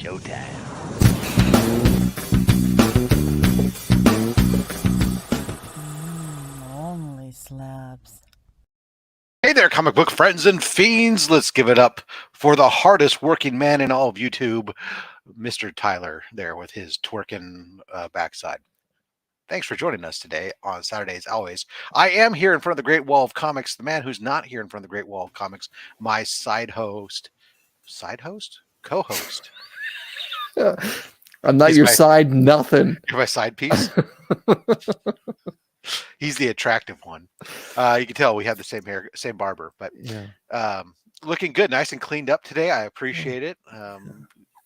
showtime. OnlySlabs. Hey there, comic book friends and fiends. Let's give it up for the hardest working man in all of YouTube, Mr. Tyler, there with his twerking backside. Thanks for joining us today on Saturdays. Always, I am here in front of the Great Wall of Comics. The man who's not here in front of the Great Wall of Comics, my co-host. I'm not He's your my- side, nothing. You're my side piece. He's the attractive one. You can tell we have the same hair, same barber, but Yeah. looking good, nice and cleaned up today. I appreciate it.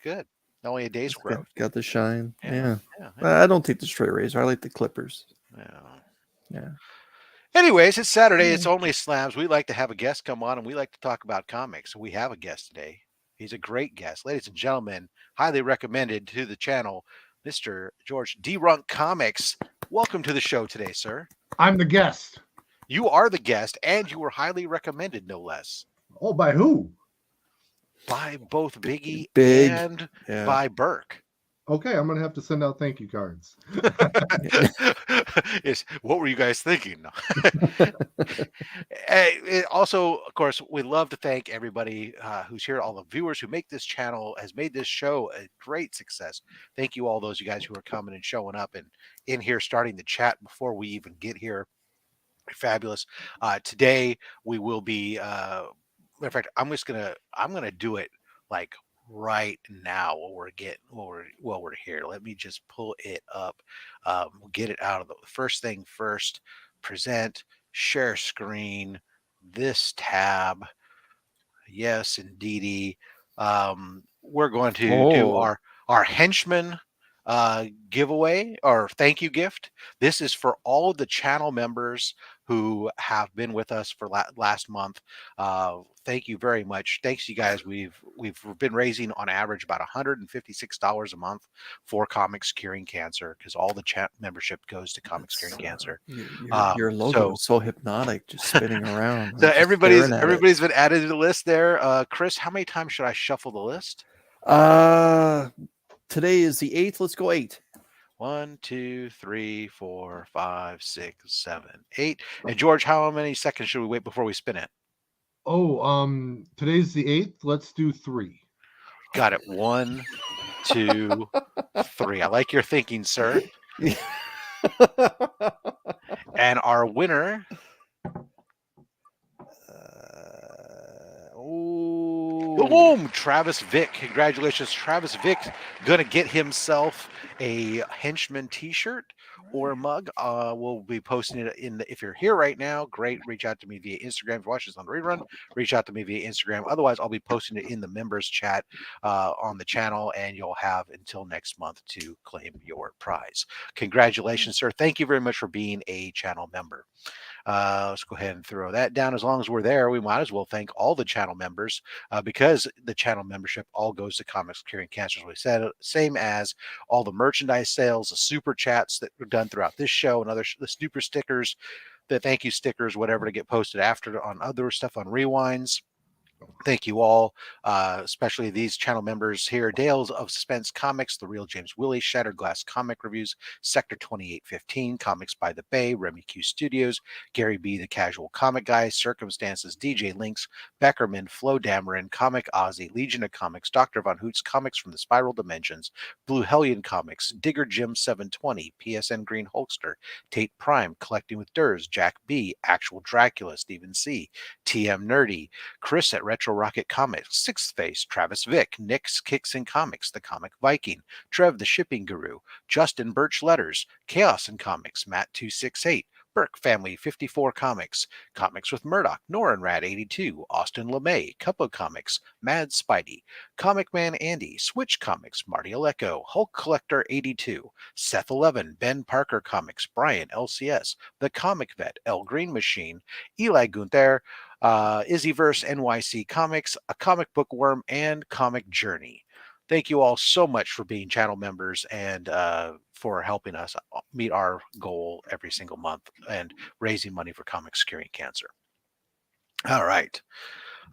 Good. Only a day's Got, growth. got the shine. Yeah. Yeah. I don't take the straight razor. I like the clippers. Yeah. Anyways, it's Saturday. It's only slabs. We like to have a guest come on, and we like to talk about comics. We have a guest today. He's a great guest, ladies and gentlemen. Highly recommended to the channel, Mr. George D. Runk Comics. Welcome to the show today, sir. I'm the guest. You are the guest, and you were highly recommended, no less, Oh, by who? by both Biggie Big. and Yeah. by Burke. Okay, I'm gonna have to send out thank you cards. What were you guys thinking? Also, of course, we love to thank everybody who's here, all the viewers who make this channel, has made this show a great success. Thank you, all those you guys who are coming and showing up and in here, starting the chat before we even get here. Fabulous. Today we will be. Matter of fact, I'm gonna do it like right now while we're here. Let me just pull it up. We'll get it out of the first thing first. Present, share screen, this tab. Yes, indeedy. We're going to do our henchman giveaway or thank you gift. This is for all of the channel members who have been with us for last month. Thank you very much. Thanks, you guys. We've been raising on average about $156 a month for Comics Curing Cancer, because all the chat membership goes to Comics Curing Cancer. Your logo is so hypnotic, just spinning around. So everybody's been added to the list there. Chris, how many times should I shuffle the list? Today is the 8th. Let's go 8. 1, 2, 3, 4, 5, 6, 7, 8. And George, how many seconds should we wait before we spin it? Oh, today's the 8th. Let's do 3. Got it. 1, 2, 3. I like your thinking, sir. And our winner. Boom! Travis Vick. Congratulations, Travis Vick. Gonna get himself a henchman t-shirt or a mug. We'll be posting it if you're here right now, great. Reach out to me via Instagram. If you watch this on the rerun, reach out to me via Instagram. Otherwise, I'll be posting it in the members chat on the channel, and you'll have until next month to claim your prize. Congratulations, sir. Thank you very much for being a channel member. Let's go ahead and throw that down. As long as we're there, we might as well thank all the channel members because the channel membership all goes to Comics Curing Cancer, as we said, same as all the merchandise sales, the super chats that were done throughout this show, and the super stickers, the thank you stickers, whatever, to get posted after on other stuff on Rewinds. Thank you all, especially these channel members here: Dales of Suspense Comics, The Real James Willie, Shattered Glass Comic Reviews, Sector 2815, Comics by the Bay, Remy Q Studios, Gary B, The Casual Comic Guy, Circumstances, DJ Links, Beckerman, Flo Dameron, Comic Ozzy, Legion of Comics, Dr. Von Hoots, Comics from the Spiral Dimensions, Blue Hellion Comics, Digger Jim 720, PSN Green Hulkster, Tate Prime, Collecting with Durs, Jack B, Actual Dracula, Stephen C, TM Nerdy, Chris at Retro Rocket Comics, Sixth Face, Travis Vick, Nick's Kicks in Comics, The Comic Viking, Trev the Shipping Guru, Justin Birch Letters, Chaos in Comics, Matt 268, Burke Family 54 Comics, Comics with Murdoch, Norenrad 82, Austin LeMay, Cuppo Comics, Mad Spidey, Comic Man Andy, Switch Comics, Marty Alecko, Hulk Collector 82, Seth 11, Ben Parker Comics, Brian LCS, The Comic Vet, L Green Machine, Eli Gunther, Izzyverse NYC Comics, A Comic Book Worm, and Comic Journey. Thank you all so much for being channel members and for helping us meet our goal every single month and raising money for Comics Curing Cancer. All right.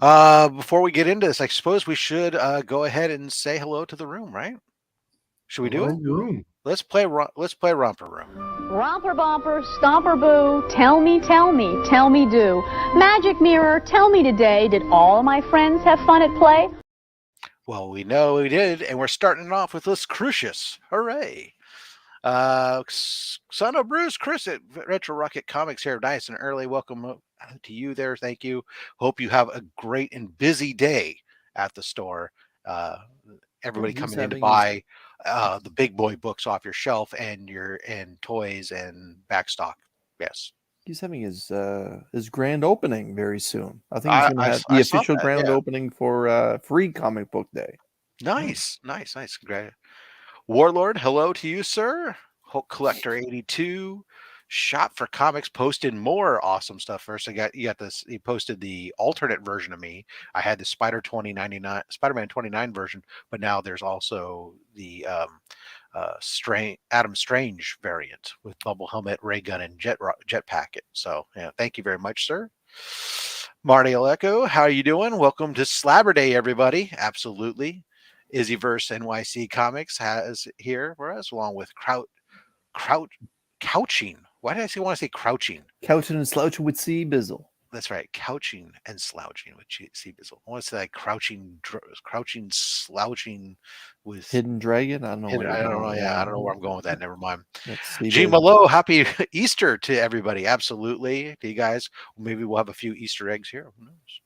Before we get into this, I suppose we should go ahead and say hello to the room, right? Should we do it? Room. Let's play Romper Room. Romper bumper, stomper boo, tell me, do. Magic mirror, tell me today, did all my friends have fun at play? Well, we know we did, and we're starting off with Liz Crucius. Hooray! Son of Bruce, Chris at Retro Rocket Comics here. Nice and early. Welcome to you there. Thank you. Hope you have a great and busy day at the store. Everybody coming in to buy the big boy books off your shelf and toys and backstock. Yes. He's having his grand opening very soon. I think he's going to have the official grand opening for Free Comic Book Day. Nice. Great. Warlord, hello to you, sir. Hulk Collector 82. Shop for Comics posted more awesome stuff. First, you got this. He posted the alternate version of me. I had the Spider-Man 29 version, but now there's also the Adam Strange variant with bubble helmet, ray gun, and jet packet. So yeah, thank you very much, sir. Marty Aleko, how are you doing? Welcome to Slabber Day, everybody. Absolutely. Izzyverse NYC Comics has here for us, along with Couching. Why did I want to say Crouching? Couching and Slouching with C. Bizzle. That's right. Couching and Slouching with C. Bizzle. I want to say like Crouching, Slouching with Hidden Dragon. I don't know. I don't know. Yeah, I don't know where I'm going with that. Never mind. G. Malo, happy Easter to everybody. Absolutely. To you guys. Maybe we'll have a few Easter eggs here. Who knows?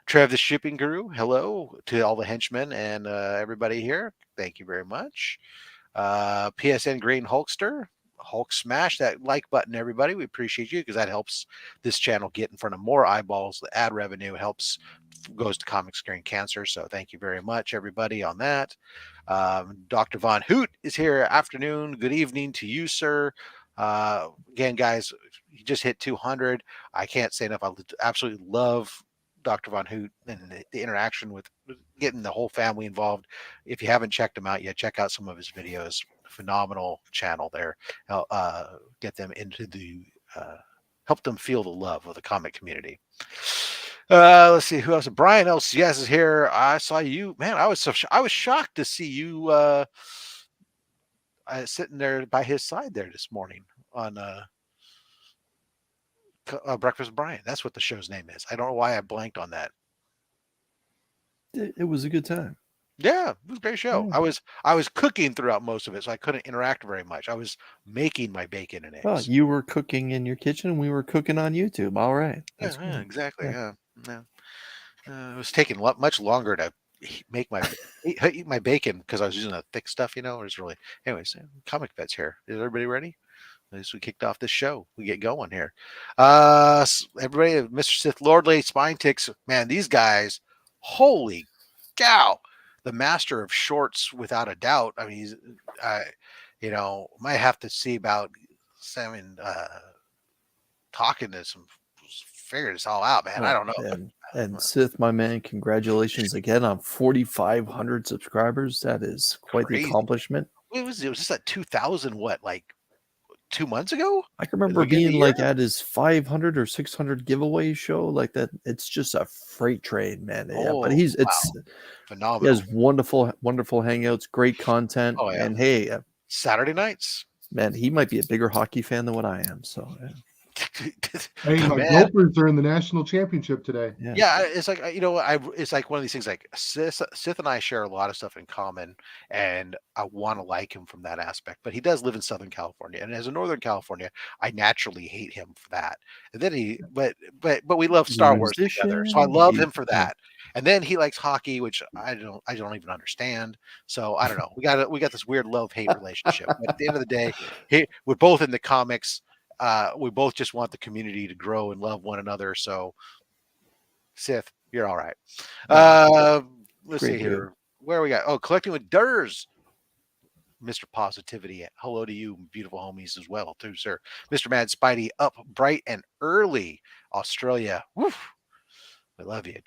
Trev, the shipping guru. Hello to all the henchmen and everybody here. Thank you very much. PSN Green Hulkster. Hulk, smash that like button, everybody. We appreciate you because that helps this channel get in front of more eyeballs. The ad revenue helps, goes to Comics Curing Cancer. So thank you very much, everybody, on that. Dr. Von Hoot is here. Afternoon. Good evening to you, sir. Again, guys, you just hit 200. I can't say enough. I absolutely love Dr. Von Hoot and the interaction with getting the whole family involved. If you haven't checked him out yet, check out some of his videos. Phenomenal channel there. Get them into the help them feel the love of the comic community. Let's see who else. Brian LCS is here. I saw you, man. I was shocked to see you sitting there by his side there this morning on Breakfast with Brian. That's what the show's name is. I don't know why I blanked on that. It was a good time. Yeah, it was a great show. Yeah. I was cooking throughout most of it, so I couldn't interact very much. I was making my bacon and eggs. Well, you were cooking in your kitchen, and we were cooking on YouTube. All right. Yeah, exactly. Yeah. It was taking much longer to make eat my bacon because I was using the thick stuff. It was really. Anyways, Comic Vets here. Is everybody ready? At least we kicked off this show. We get going here. Everybody, Mr. Sith Lordly, Spine Ticks, man, these guys, holy cow. The master of shorts, without a doubt. I mean, he's, might have to see about Simon talking to some, figure this all out, man. I don't know. And Sith, my man, congratulations again on 4,500 subscribers. That is quite the accomplishment. It was just at 2,000. What, like 2 months ago? I can remember being like at his 500 or 600 giveaway show like that. It's just a freight train, man. Yeah, but it's phenomenal. He has wonderful hangouts, great content. Oh, yeah. And hey, Saturday nights, man, he might be a bigger hockey fan than what I am. So yeah. Hey, my Gophers are in the national championship today. Yeah, it's like it's like one of these things. Like Sith and I share a lot of stuff in common, and I want to like him from that aspect. But he does live in Southern California, and as a Northern California, I naturally hate him for that. And then but we love Star Wars together, so I love him for that. And then he likes hockey, which I don't even understand. So I don't know. We got this weird love-hate relationship. But at the end of the day, we're both in the comics. We both just want the community to grow and love one another. So, Sith, you're all right. Let's see here. Where we got? Oh, Collecting with Durs. Mr. Positivity. Hello to you, beautiful homies as well, too, sir. Mr. Mad Spidey, up bright and early. Australia. Woof. I love you.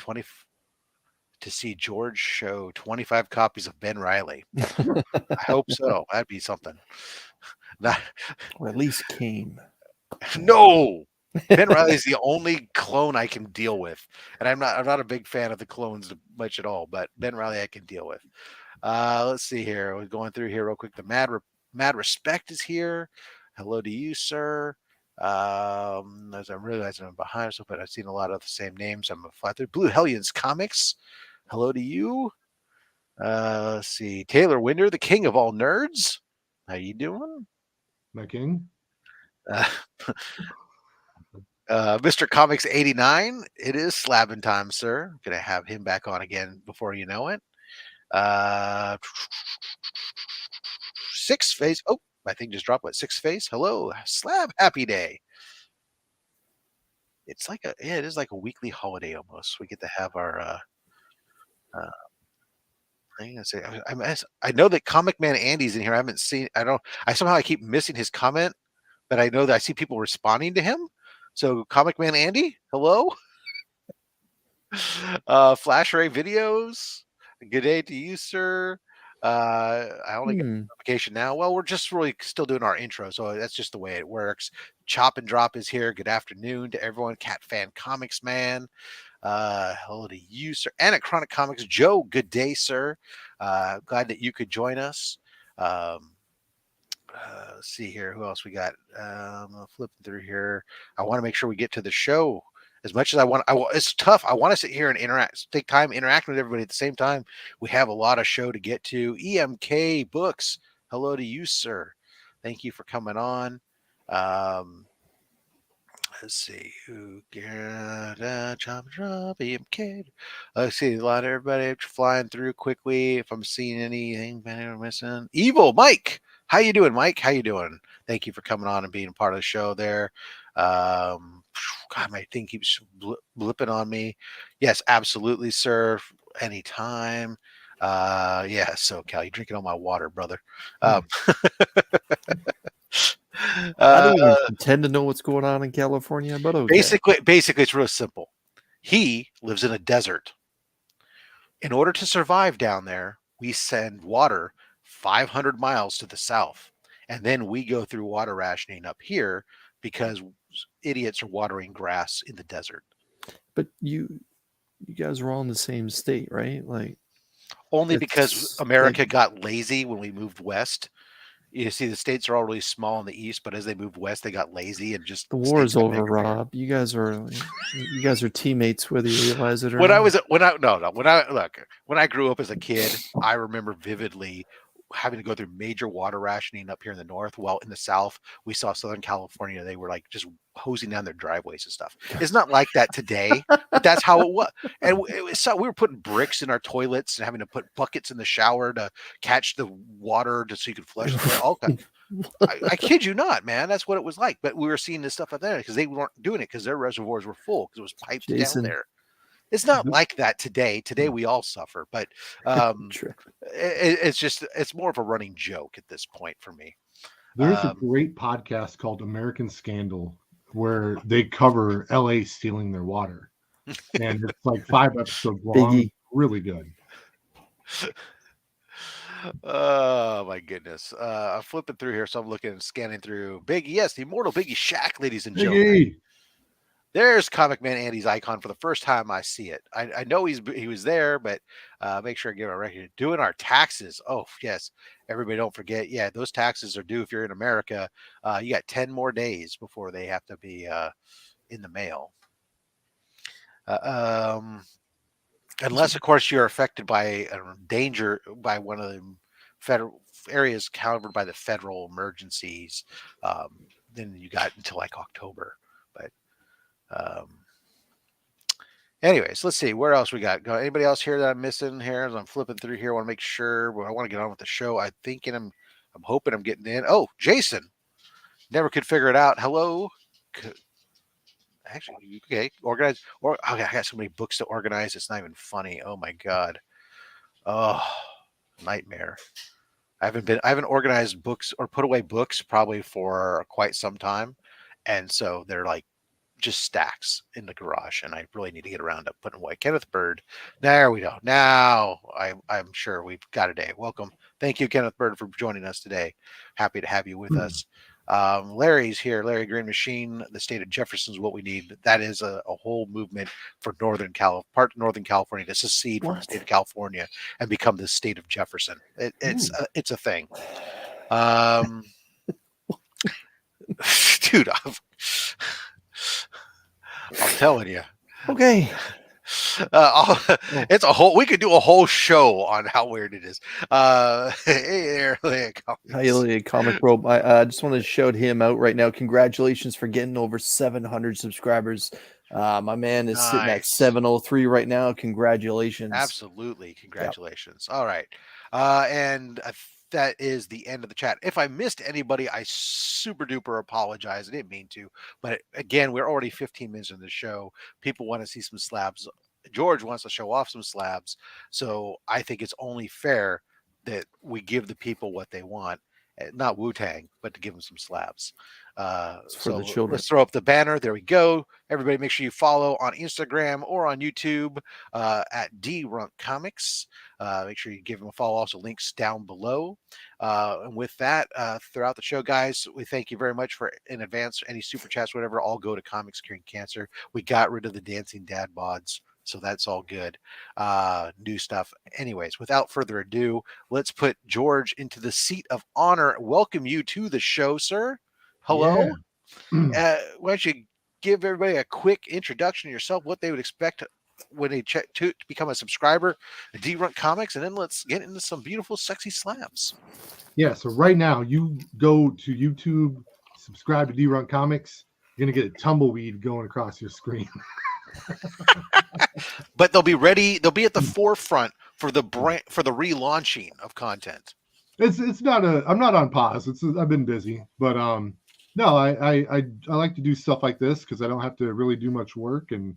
To see George show 25 copies of Ben Reilly. I hope so. That'd be something. Or at least Kane. No. Ben Riley is the only clone I can deal with, and I'm not a big fan of the clones much at all. But Ben Riley I can deal with. Let's see here. We're going through here real quick. The Mad Respect is here. Hello to you, sir. As I'm realizing I'm behind, so but I've seen a lot of the same names. I'm a fly through. Blue Hellions Comics. Hello to you. Let's see. Taylor Winder, the king of all nerds. How you doing? My king. Mr. Comics 89. It is slabbing time, sir. Gonna have him back on again before you know it. Six Face. Oh, my thing just dropped. What? Six Face. Hello, Slab. Happy day. It's like it is like a weekly holiday almost. We get to have our thing. I know that Comic Man Andy's in here. I haven't seen. I somehow keep missing his comment, but I know that I see people responding to him. So Comic Man Andy, hello. Flash Ray Videos. Good day to you, sir. I only get notification now. Well, we're just really still doing our intro, so that's just the way it works. Chop and Drop is here. Good afternoon to everyone. Cat Fan Comics Man. Hello to you, sir. Anachronic Comics. Joe, good day, sir. Glad that you could join us. Let's see here. Who else we got? I'm flipping through here. I want to make sure we get to the show. As much as I want, it's tough. I want to sit here and take time interacting with everybody at the same time. We have a lot of show to get to. EMK Books. Hello to you, sir. Thank you for coming on. Let's see who chop drop EMK. Let's see a lot of everybody flying through quickly. If I'm seeing anything missing, Evil Mike. How you doing, Mike? How you doing? Thank you for coming on and being part of the show there. God, my thing keeps blipping on me. Yes, absolutely, sir. Anytime. Yeah, so Cal, you drinking all my water, brother. I don't even pretend to know what's going on in California, but okay. Basically, it's real simple. He lives in a desert. In order to survive down there, we send water 500 miles to the south, and then we go through water rationing up here because idiots are watering grass in the desert. But you guys are all in the same state, right? Like, only because America got lazy when we moved west. You see, the states are all really small in the east, but as they moved west, they got lazy and just the war is over, Rob. You guys are teammates, whether you realize it or when not. When I grew up as a kid, I remember vividly having to go through major water rationing up here in the north. Well, in the south, we saw Southern California. They were like just hosing down their driveways and stuff. It's not like that today, but that's how it was. And we were putting bricks in our toilets and having to put buckets in the shower to catch the water so you could flush it. All kinds. I kid you not, man. That's what it was like. But we were seeing this stuff out there because they weren't doing it because their reservoirs were full because it was piped down there. It's not like that today. Today we all suffer, but it's more of a running joke at this point for me. There's a great podcast called American Scandal where they cover LA stealing their water, and it's like 5 episodes long. Biggie. Really good. Oh my goodness! I'm flipping through here, so I'm looking and scanning through Biggie. Yes, the immortal Biggie Shack, ladies and gentlemen. There's Comic Man Andy's icon for the first time I see it. I know he was there, but make sure I give a record. Doing our taxes. Oh, yes. Everybody don't forget. Yeah, those taxes are due if you're in America. You got 10 more days before they have to be in the mail. Unless, of course, you're affected by danger by one of the federal areas covered by the federal emergencies. Then you got until like October. But anyways, let's see where else we got. Anybody else here that I'm missing here as I'm flipping through here? I want to make sure. I want to get on with the show. I'm hoping I'm getting in. Oh, Jason, never could figure it out. Hello. Actually, okay, organize. I got so many books to organize. It's not even funny. Oh my god. Oh, nightmare. I haven't organized books or put away books probably for quite some time, and so they're like just stacks in the garage, and I really need to get around to putting away. Kenneth Bird. There we go. Now I'm sure we've got a day. Welcome. Thank you, Kenneth Bird, for joining us today. Happy to have you with us. Larry's here. Larry Green Machine. The state of Jefferson is what we need. That is a whole movement for Northern California to secede from the state of California and become the state of Jefferson. It's a thing. Dude, I'm telling you. Okay. It's a whole. We could do a whole show on how weird it is. Hey there, Comic Bro. I just want to shout him out right now. Congratulations for getting over 700 subscribers. My man is sitting at 703 right now. Congratulations. Absolutely, congratulations. Yep. All right, and that is the end of the chat. If I missed anybody, I super duper apologize. I didn't mean to, but again, we're already 15 minutes into the show. People want to see some slabs. George wants to show off some slabs. So I think it's only fair that we give the people what they want. Not Wu-Tang, but to give them some slabs. For the children. Let's throw up the banner. There we go. Everybody make sure you follow on Instagram or on YouTube at Runk Comics. Make sure you give them a follow. Also links down below. And with that, throughout the show, guys, we thank you very much for in advance. Any super chats, whatever, all go to Comics Curing Cancer. We got rid of the dancing dad bods. So that's all good. New stuff. Anyways, without further ado, let's put George into the seat of honor. Welcome you to the show, sir. Hello. Yeah. Why don't you give everybody a quick introduction of yourself, what they would expect when they check to become a subscriber to Runk Comics, and then let's get into some beautiful, sexy slabs. Yeah. So right now, you go to YouTube, subscribe to Runk Comics. You're gonna get a tumbleweed going across your screen. But they'll be ready. They'll be at the forefront for the relaunching of content. It's not I'm not on pause. I've been busy, but no, I like to do stuff like this because I don't have to really do much work, and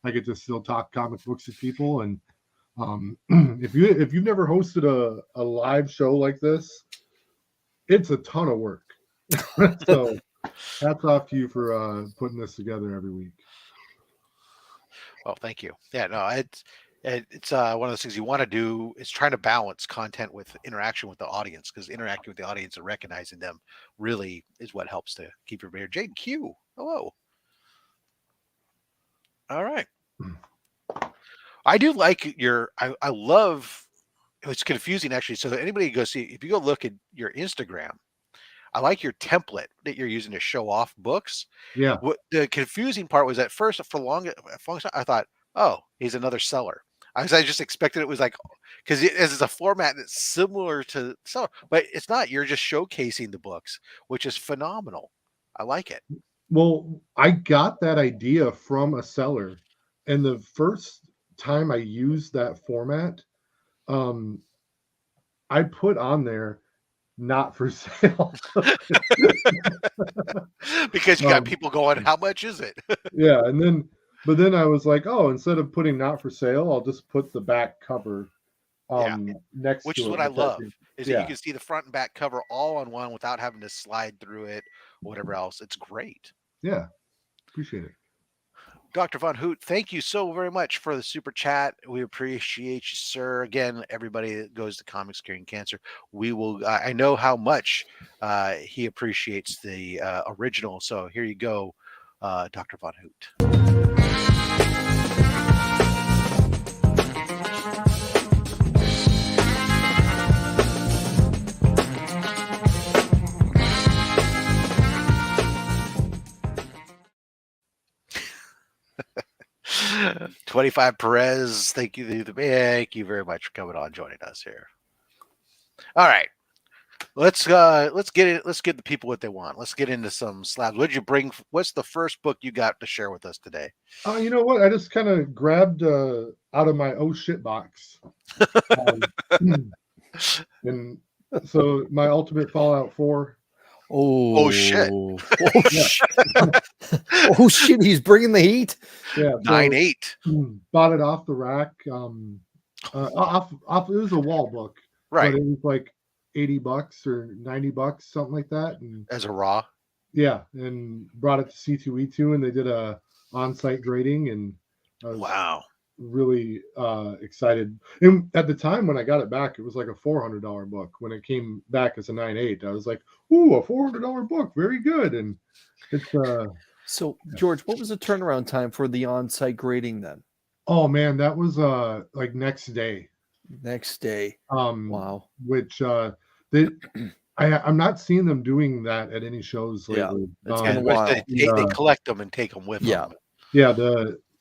I get to still talk comic books to people. And if you've never hosted a live show like this, it's a ton of work. So hats off to you for putting this together every week. Oh, thank you. Yeah, no, it's one of those things you want to do is trying to balance content with interaction with the audience, because interacting with the audience and recognizing them really is what helps to keep your beard. Jade Q, hello. All right. I do like I love, it's confusing actually. So that anybody go see, if you go look at your Instagram, I like your template that you're using to show off books. Yeah. What the confusing part was at first for long time, I thought, oh, he's another seller. I just expected it was like, because it's a format that's similar to seller, but it's not. You're just showcasing the books, which is phenomenal. I like it. Well, I got that idea from a seller, and the first time I used that format, I put on there, not for sale. Because you got people going, how much is it? Yeah, but then I was like, oh, instead of putting not for sale, I'll just put the back cover next which to is it. What I love is that you can see the front and back cover all on one without having to slide through it or whatever else. It's great. Yeah, appreciate it. Dr. Von Hoot, thank you so very much for the super chat. We appreciate you, sir. Again, everybody that goes to Comics Curing Cancer, we will. I know how much he appreciates the original. So here you go, Dr. Von Hoot. 25 Perez, thank you very much for coming on, joining us here. All right, let's get it. Let's give the people what they want. Let's get into some slabs. What did you bring? What's the first book you got to share with us today? You know what? I just kind of grabbed out of my oh shit box, and so my Ultimate Fallout 4. Oh shit! Oh shit! Oh shit! He's bringing the heat. Yeah, 9.8. Bought it off the rack. Off. It was a wall book, right? But it was like $80 or $90, something like that. And as a raw. Yeah, and brought it to C2E2, and they did a on-site grading, and wow. really excited. And at the time when I got it back, it was like a $400 book. When it came back as a 9.8, I was like, "Ooh, a $400 book, very good." And it's So, George, what was the turnaround time for the on-site grading then? oh man, that was like next day. Next day. Wow. Which I'm not seeing them doing that at any shows lately. It's been a while. They collect them and take them with them. Yeah,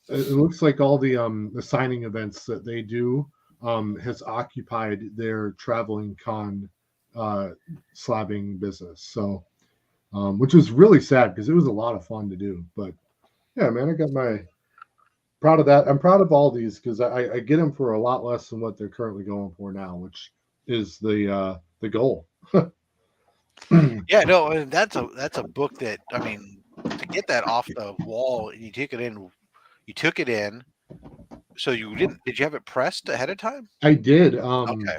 it looks like all the signing events that they do has occupied their traveling con slabbing business. So, which was really sad because it was a lot of fun to do. But yeah, man, I got proud of that. I'm proud of all these because I get them for a lot less than what they're currently going for now, which is the goal. Yeah, no, and that's a book that, I mean, to get that off the wall and you took it in. So did you have it pressed ahead of time? I did. Okay.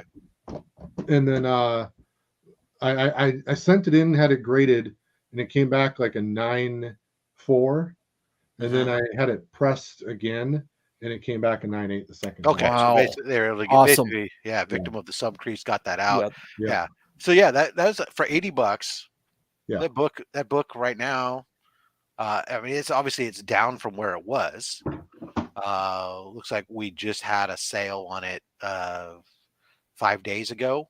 And then I sent it in, had it graded, and it came back like a 9.4. And then I had it pressed again, and it came back a 9.8 the second. Okay, wow. So basically, they're like, awesome. Victim of the subcrease got that out. Yep. Yeah. So yeah, that was for $80. Yeah. That book right now, I mean, it's down from where it was. Looks like we just had a sale on it 5 days ago.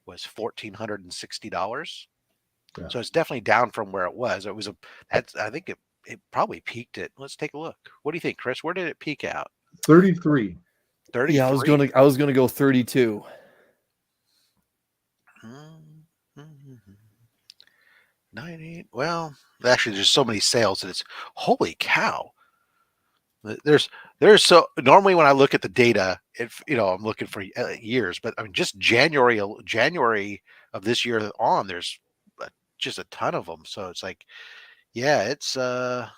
Was $1,460. Yeah. So it's definitely down from where it was. I think it probably peaked at. Let's take a look. What do you think, Chris? Where did it peak out? 33. 33. Yeah, I was gonna go 32. 98. Well, actually, there's so many sales that it's holy cow. There's so normally when I look at the data, I'm looking for years, but I mean just January of this year on, there's just a ton of them. So it's like, yeah, it's they're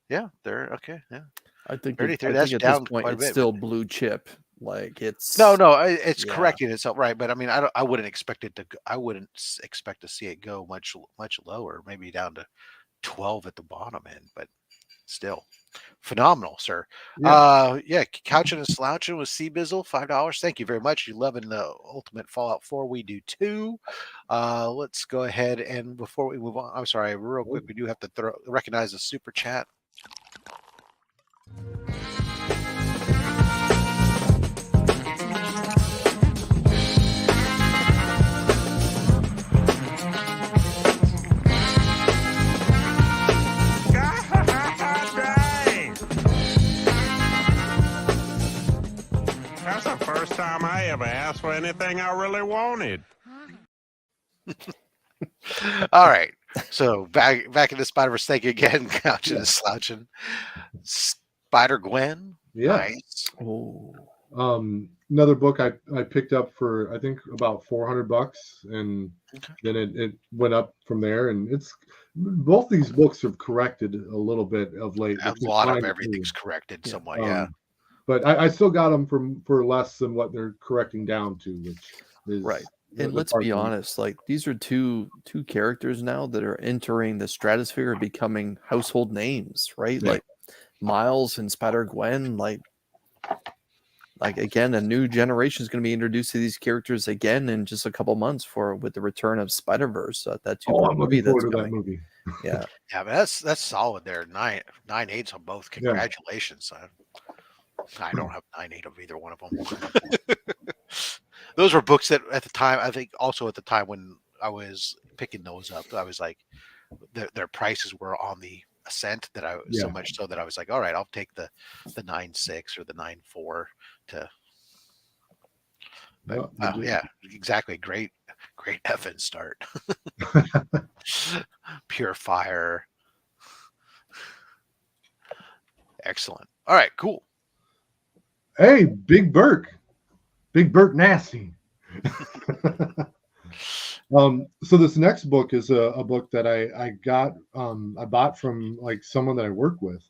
okay. Yeah, I think at this point it's still blue chip. Like it's it's correcting itself, right? But I mean, I wouldn't expect it to. I wouldn't expect to see it go much lower, maybe down to 12 at the bottom end, but still phenomenal, sir. Yeah. Couching and Slouching with Sea Bizzle, $5. Thank you very much. You loving the Ultimate Fallout 4? We do too. Let's go ahead and before we move on, I'm sorry, real quick, we do have to recognize the super chat. That's the first time I ever asked for anything I really wanted. All right. So back in the Spider-Verse. Thank you again, Couching and Slouching. Spider-Gwen. Yeah. Nice. Oh. Another book I picked up for I think about $400, and then it went up from there. And both these books have corrected a little bit of late. A lot of everything's corrected somewhat. Yeah. But I still got them for less than what they're correcting down to, which is right. And let's be honest, like these are two characters now that are entering the stratosphere of becoming household names, right? Yeah. Like Miles and Spider-Gwen, like again, a new generation is going to be introduced to these characters again in just a couple months with the return of Spider-Verse. That movie that's coming. That movie. Yeah. Yeah, but that's solid there. 9.8s on both. Congratulations. I don't have 9.8 of either one of them. Those were books that at the time, I think also at the time when I was picking those up, I was like, their prices were on the ascent that so much so that I was like, all right, I'll take the 9.6 or the 9.4 to. But, yeah, exactly. Great effing start. Pure fire. Excellent. All right, cool. Hey, Big Burke Nasty. So this next book is a book that I bought from like someone that I work with.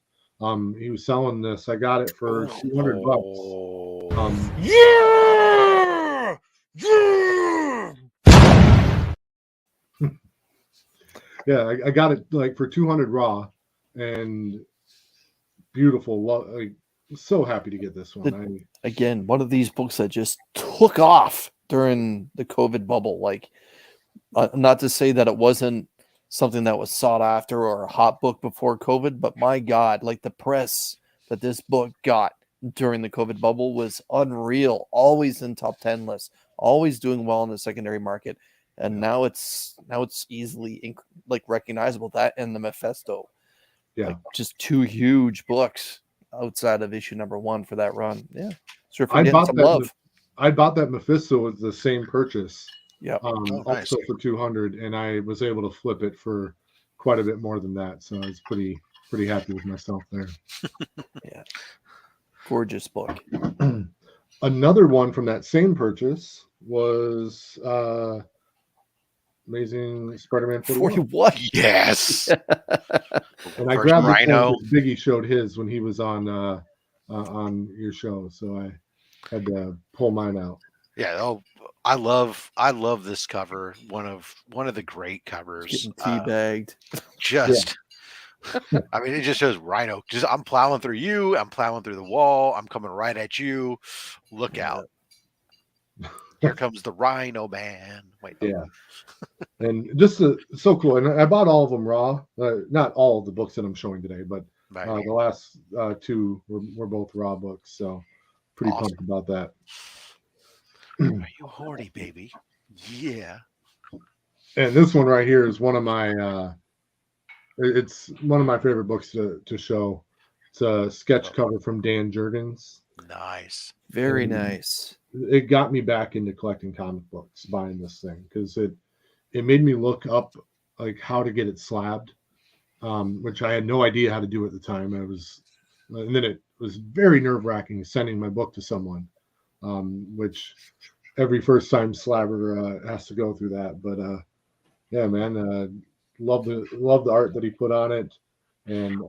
He was selling this. I got it for $200. Yeah, I got it like for $200 raw, and beautiful. Like So happy to get this one. Again, one of these books that just took off during the COVID bubble. Like, not to say that it wasn't something that was sought after or a hot book before COVID, but my God, like the press that this book got during the COVID bubble was unreal. Always in top 10 lists, always doing well in the secondary market. And now it's easily like recognizable, that and the Mephisto. Yeah. Like just two huge books outside of issue number 1 for that run. Yeah. So if we're I getting bought some that. love. I bought that Mephisto with the same purchase. Yeah. nice. Also for 200, and I was able to flip it for quite a bit more than that. So I was pretty happy with myself there. Yeah. Gorgeous book. Another one from that same purchase was Amazing Spider-Man 41. Yes. And I First grabbed Rhino. the Biggie showed his when he was on your show, so I had to pull mine out. Yeah. Oh, I love this cover. One of the great covers. Getting teabagged. Just. I mean, it just shows Rhino. Just I'm plowing through you. I'm plowing through the wall. I'm coming right at you. Look out! Here comes the Rhino Man. Wait, no. Yeah. And just so cool. And I bought all of them raw. Not all of the books that I'm showing today, but Right. the last two were both raw books. So pretty Awesome. pumped about that. Are you horny, baby? Yeah. And this one right here is one of my it's one of my favorite books to show. It's a sketch cover from Dan Jurgens. Nice. Very And nice. It got me back into collecting comic books, buying this thing, because it made me look up like how to get it slabbed, which I had no idea how to do at the time. And then it was very nerve-wracking sending my book to someone, which every first-time slabber has to go through that. But yeah, man, love the art that he put on it, and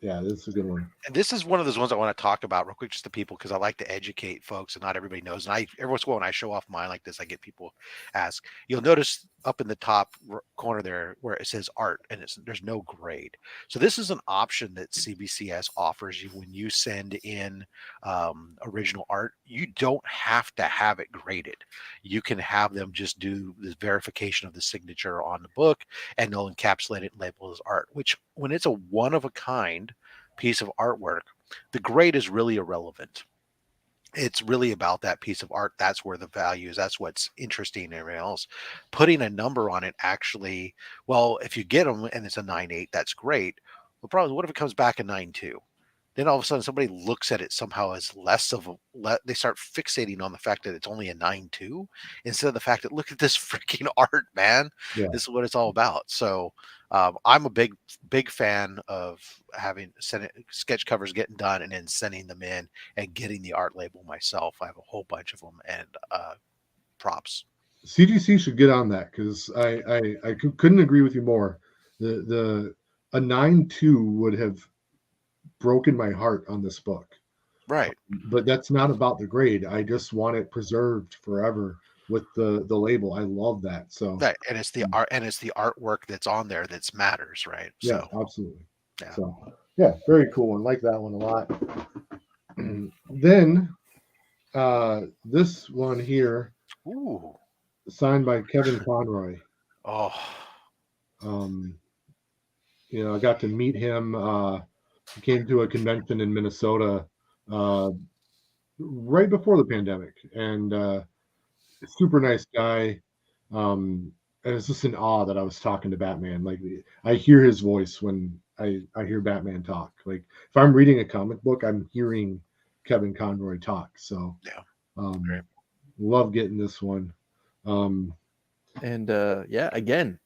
yeah, this is a good one. And this is one of those ones I want to talk about real quick, just to people, because I like to educate folks, and not everybody knows. And every once in a while when I show off mine like this, I get people ask. You'll notice up in the top corner there where it says art, and there's no grade. So this is an option that CBCS offers you when you send in original art. You don't have to have it graded. You can have them just do the verification of the signature on the book, and they'll encapsulate it and label it as art, which when it's a one of a kind piece of artwork, the grade is really irrelevant. It's really about that piece of art. That's where the value is. That's what's interesting and everything else. Putting a number on it actually, well, if you get them and it's a 9.8, that's great. Well, probably what if it comes back a 9.2? Then all of a sudden somebody looks at it somehow as less of they start fixating on the fact that it's only a 9.2 instead of the fact that look at this freaking art, man. Yeah. This is what it's all about. So I'm a big fan of sending sketch covers getting done and then sending them in and getting the art label myself. I have a whole bunch of them, and props. CGC should get on that, because I couldn't agree with you more. A 9.2 would have broken my heart on this book. Right. But that's not about the grade. I just want it preserved forever with the label. I love that. So right. And it's the art, and it's the artwork that's on there that matters, right? Yeah, so, absolutely. Yeah. So yeah, very cool one. Like that one a lot. Then this one here, ooh, signed by Kevin Conroy. Oh. I got to meet him. He came to a convention in Minnesota right before the pandemic, and super nice guy. And it's just in awe that I was talking to Batman. Like, I hear his voice when I hear Batman talk. Like, if I'm reading a comic book, I'm hearing Kevin Conroy talk. So yeah, love getting this one. And yeah, again,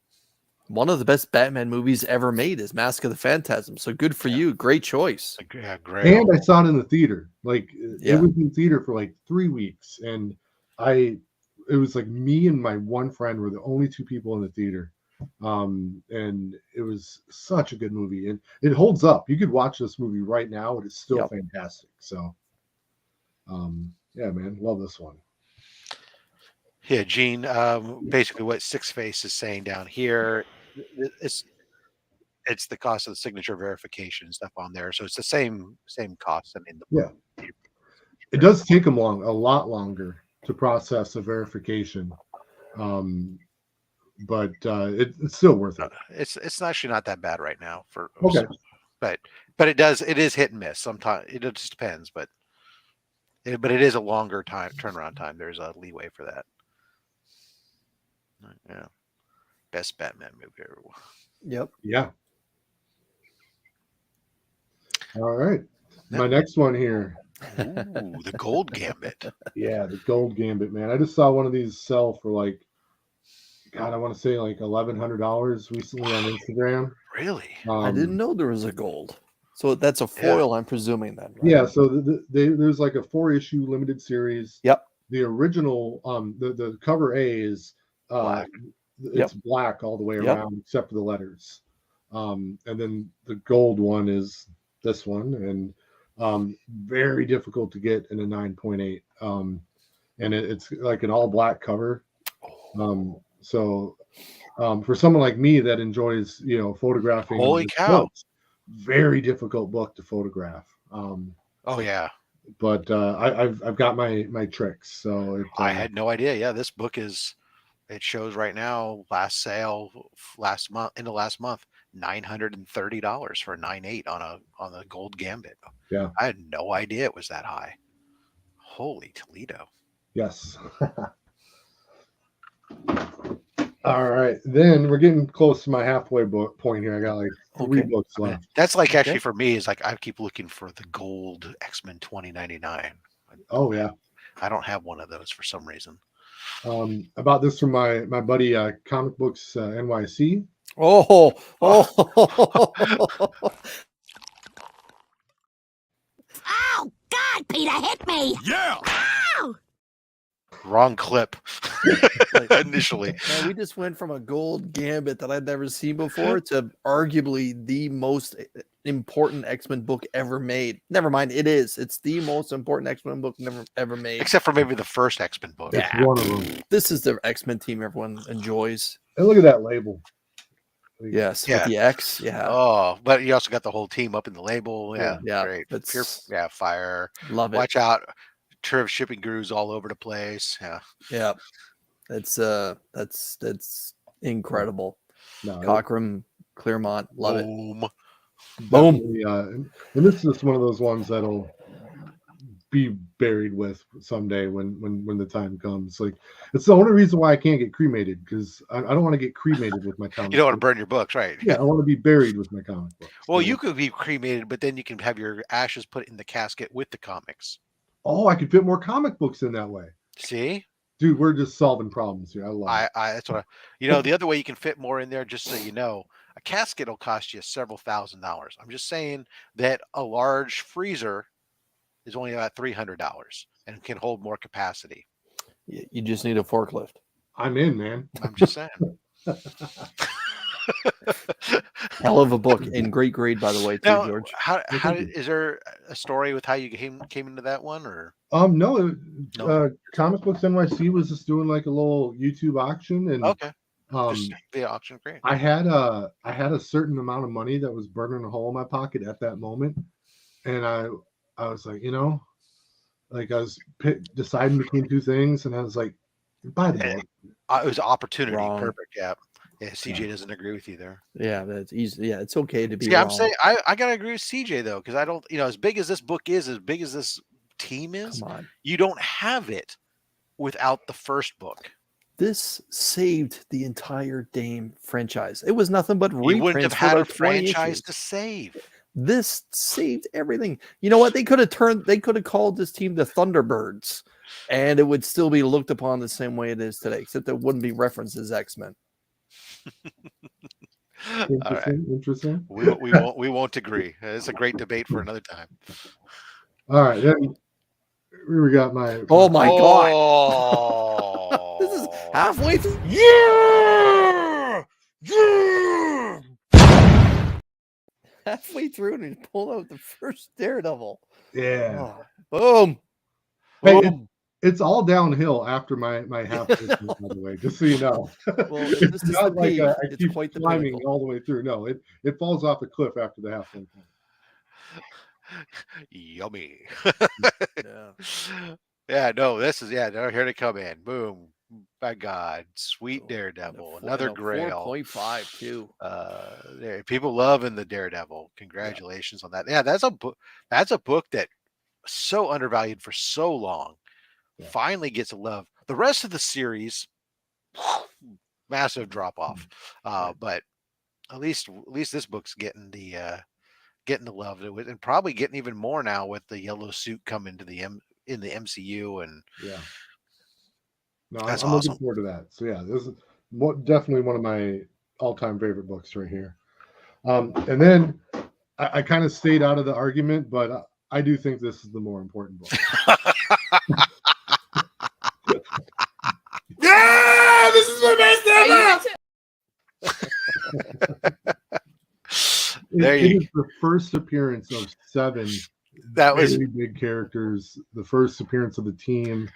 one of the best Batman movies ever made is Mask of the Phantasm. So good for you. Great choice. Yeah, great. And I saw it in the theater. Like, it was in the theater for like 3 weeks, and it was like me and my one friend were the only two people in the theater. And it was such a good movie, and it holds up. You could watch this movie right now, and it's still fantastic. So yeah, man, love this one. Yeah, Gene, basically what Six Face is saying down here, It's the cost of the signature verification and stuff on there, so it's the same cost. I mean, It does take them a lot longer to process a verification, but it's still worth it. It's actually not that bad right now for Okay. but it is hit and miss sometimes. It just depends, but it is a longer turnaround time. There's a leeway for that. Yeah, best Batman movie ever. Yep. Yeah. All right. My next one here. Ooh, the Gold Gambit. Yeah, the Gold Gambit, man. I just saw one of these sell for like, God, I want to say like $1,100 recently on Instagram. Really? I didn't know there was a gold. So that's a foil, I'm presuming then. Right? Yeah, so there's like a 4-issue limited series. Yep. The original, the cover A is Black. It's black all the way around except for the letters. And then the gold one is this one, and very difficult to get in a 9.8. And it's like an all black cover. So for someone like me that enjoys, photographing, holy cow, books, very difficult book to photograph. Oh yeah, but I've got my tricks. So I had no idea. Yeah, this book is. It shows right now last sale last month $930 for a 9.8 on a Gold Gambit. Yeah, I had no idea it was that high. Holy Toledo. Yes. All right, then we're getting close to my halfway point here. I got like 3 books left. That's like actually for me is like I keep looking for the Gold X-Men 2099. Oh yeah, I don't have one of those for some reason. About this from my buddy Comic Books NYC. Oh. Oh God, Peter hit me. Yeah. Ow! Wrong clip. Initially. Man, we just went from a Gold Gambit that I'd never seen before to arguably the most important X-Men book ever made. Never mind, it is. It's the most important X-Men book ever made. Except for maybe the first X-Men book. It's one of them. This is the X-Men team everyone enjoys. And look at that label. Yes, with the X. Yeah. Oh, but you also got the whole team up in the label. Yeah. Great. That's Fire. Love it. Watch out. Turf shipping grooves all over the place. Yeah. Yeah. That's incredible. No, Cockrum, Claremont, love it. Boom. And this is just one of those ones that'll be buried with someday when the time comes. Like, it's the only reason why I can't get cremated, because I don't want to get cremated with my comic. You don't want to burn your books, right? Yeah, I want to be buried with my comic books. Well, you could be cremated, but then you can have your ashes put in the casket with the comics. Oh, I could fit more comic books in that way. See? Dude, we're just solving problems here. I love it. That's what the other way you can fit more in there, just so you know, a casket will cost you several $1,000s. I'm just saying that a large freezer is only about $300 and can hold more capacity. You just need a forklift. I'm in, man. I'm just saying. Hell of a book and great grade, by the way, too, now, George. How is there a story with how you came into that one, or no. Comic Books NYC was just doing like a little YouTube auction, and just the auction, great. I had a certain amount of money that was burning a hole in my pocket at that moment, and I was like, I was deciding between 2 things, and I was like, buy the book. It was opportunity. Wrong. Perfect. Yeah. Yeah, CJ doesn't agree with you there. Yeah, that's easy. Yeah, it's okay to be. Yeah, I'm saying I gotta agree with CJ though, because I don't, as big as this book is, as big as this team is, you don't have it without the first book. This saved the entire Dame franchise. It was nothing but reprints. You wouldn't have had a franchise to save. This saved everything. You know what? They could have called this team the Thunderbirds, and it would still be looked upon the same way it is today, except it wouldn't be referenced as X-Men. Interesting. We won't agree. It's a great debate for another time. All right, then we got my. Oh my God! This is halfway through. Yeah. Halfway through, and he pulled out the first Daredevil. Yeah. Oh, boom. Hey, Boom. It's all downhill after my half distance, by the way, just so you know. Well, if It's this is the not like peak, I it's keep quite the climbing pinnacle. all the way through. No, it falls off the cliff after the halfway point. Yummy. Yeah. Yeah, no, this is no, here they come in. Boom. My God, sweet So, Daredevil, and a another Grail. 4.5 too. People loving the Daredevil. Congratulations on that. Yeah, that's a book. That's a book that so undervalued for so long. Yeah. Finally gets a love. The rest of the series, massive drop off. But at least this book's getting the love, and probably getting even more now with the yellow suit coming to in the MCU. And Yeah. No, that's I'm awesome. looking forward to that. So yeah, this is definitely one of my all-time favorite books right here. And then I kind of stayed out of the argument, but I do think this is the more important book. Yeah, this is my best ever. It is the first appearance of 7 very big characters. The first appearance of the team.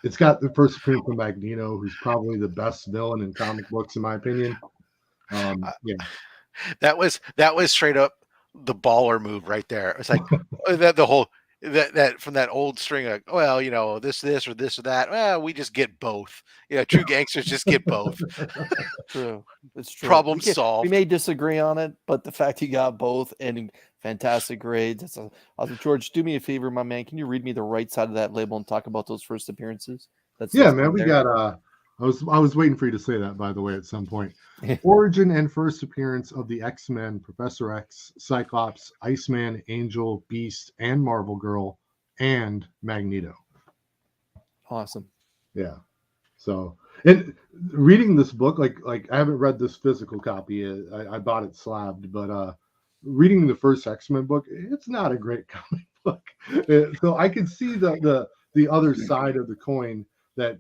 It's got the first appearance of Magneto, who's probably the best villain in comic books, in my opinion. Yeah, that was straight up the baller move right there. It's like that the whole that from that old string of, well, this or this or that. Well, we just get both. True gangsters just get both. True. It's true. Problem solved. We may disagree on it, but the fact he got both and fantastic grades. George, do me a favor, my man. Can you read me the right side of that label and talk about those first appearances? Man. We got I was waiting for you to say that, by the way, at some point. Origin and first appearance of the X-Men, Professor X, Cyclops, Iceman, Angel, Beast, and Marvel Girl, and Magneto. Awesome. Yeah. So, and reading this book, like I haven't read this physical copy. I bought it slabbed, but reading the first X-Men book, it's not a great comic book. So I can see the other side of the coin, that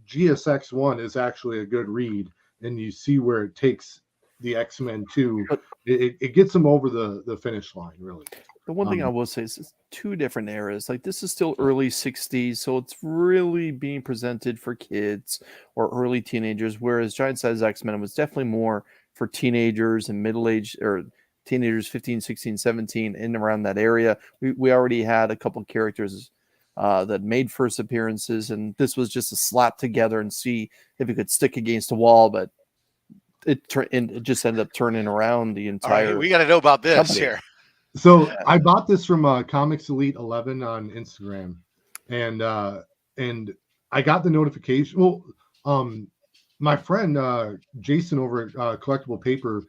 GSX1 is actually a good read, and you see where it takes the X-Men to. It gets them over the finish line, really. The one thing I will say is it's 2 different eras. Like, this is still early 60s, so it's really being presented for kids or early teenagers, whereas Giant Size X-Men was definitely more for teenagers and middle-aged, or teenagers 15, 16, 17, in around that area. We already had a couple characters that made first appearances, and this was just a slap together and see if it could stick against a wall, but it just ended up turning around the entire. All right, we got to know about this company. here. So I bought this from Comics Elite 11 on Instagram, and I got the notification. Well, my friend Jason over at Collectible Paper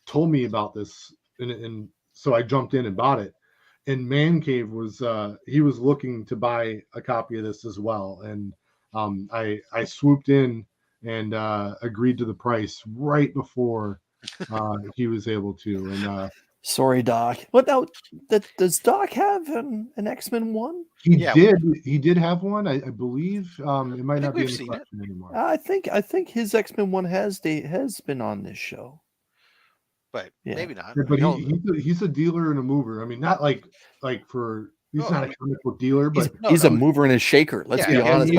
told me about this, and so I jumped in and bought it. And Man Cave was he was looking to buy a copy of this as well, and I swooped in and agreed to the price right before he was able to. And sorry, Doc. What now? Does Doc have an X-Men 1? He did have one, I believe. It might not be in the collection anymore. I think his X-Men 1 has been on this show. But maybe not. Yeah, but he's a dealer and a mover. I mean, not like for he's not a comic book dealer, but he's a mover and a shaker. Let's be honest.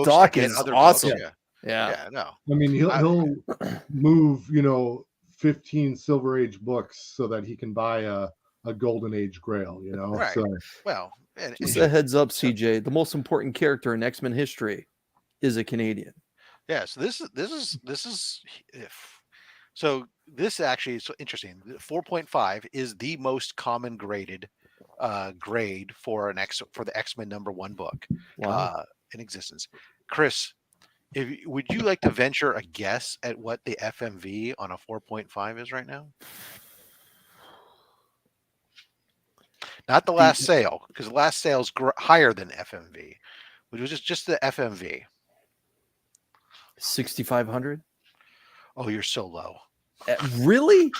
Doc is awesome. Yeah. No. I mean, he'll move 15 Silver Age books so that he can buy a Golden Age Grail. Right. So, well, just a heads up, CJ. The most important character in X-Men history is a Canadian. Yeah. So this is. So this actually is so interesting. 4.5 is the most common graded grade for the X-Men #1 book in existence. Chris, would you like to venture a guess at what the FMV on a 4.5 is right now? Not the last sale, because the last sale is higher than FMV, which was just the FMV. 6,500. Oh, you're so low. Really?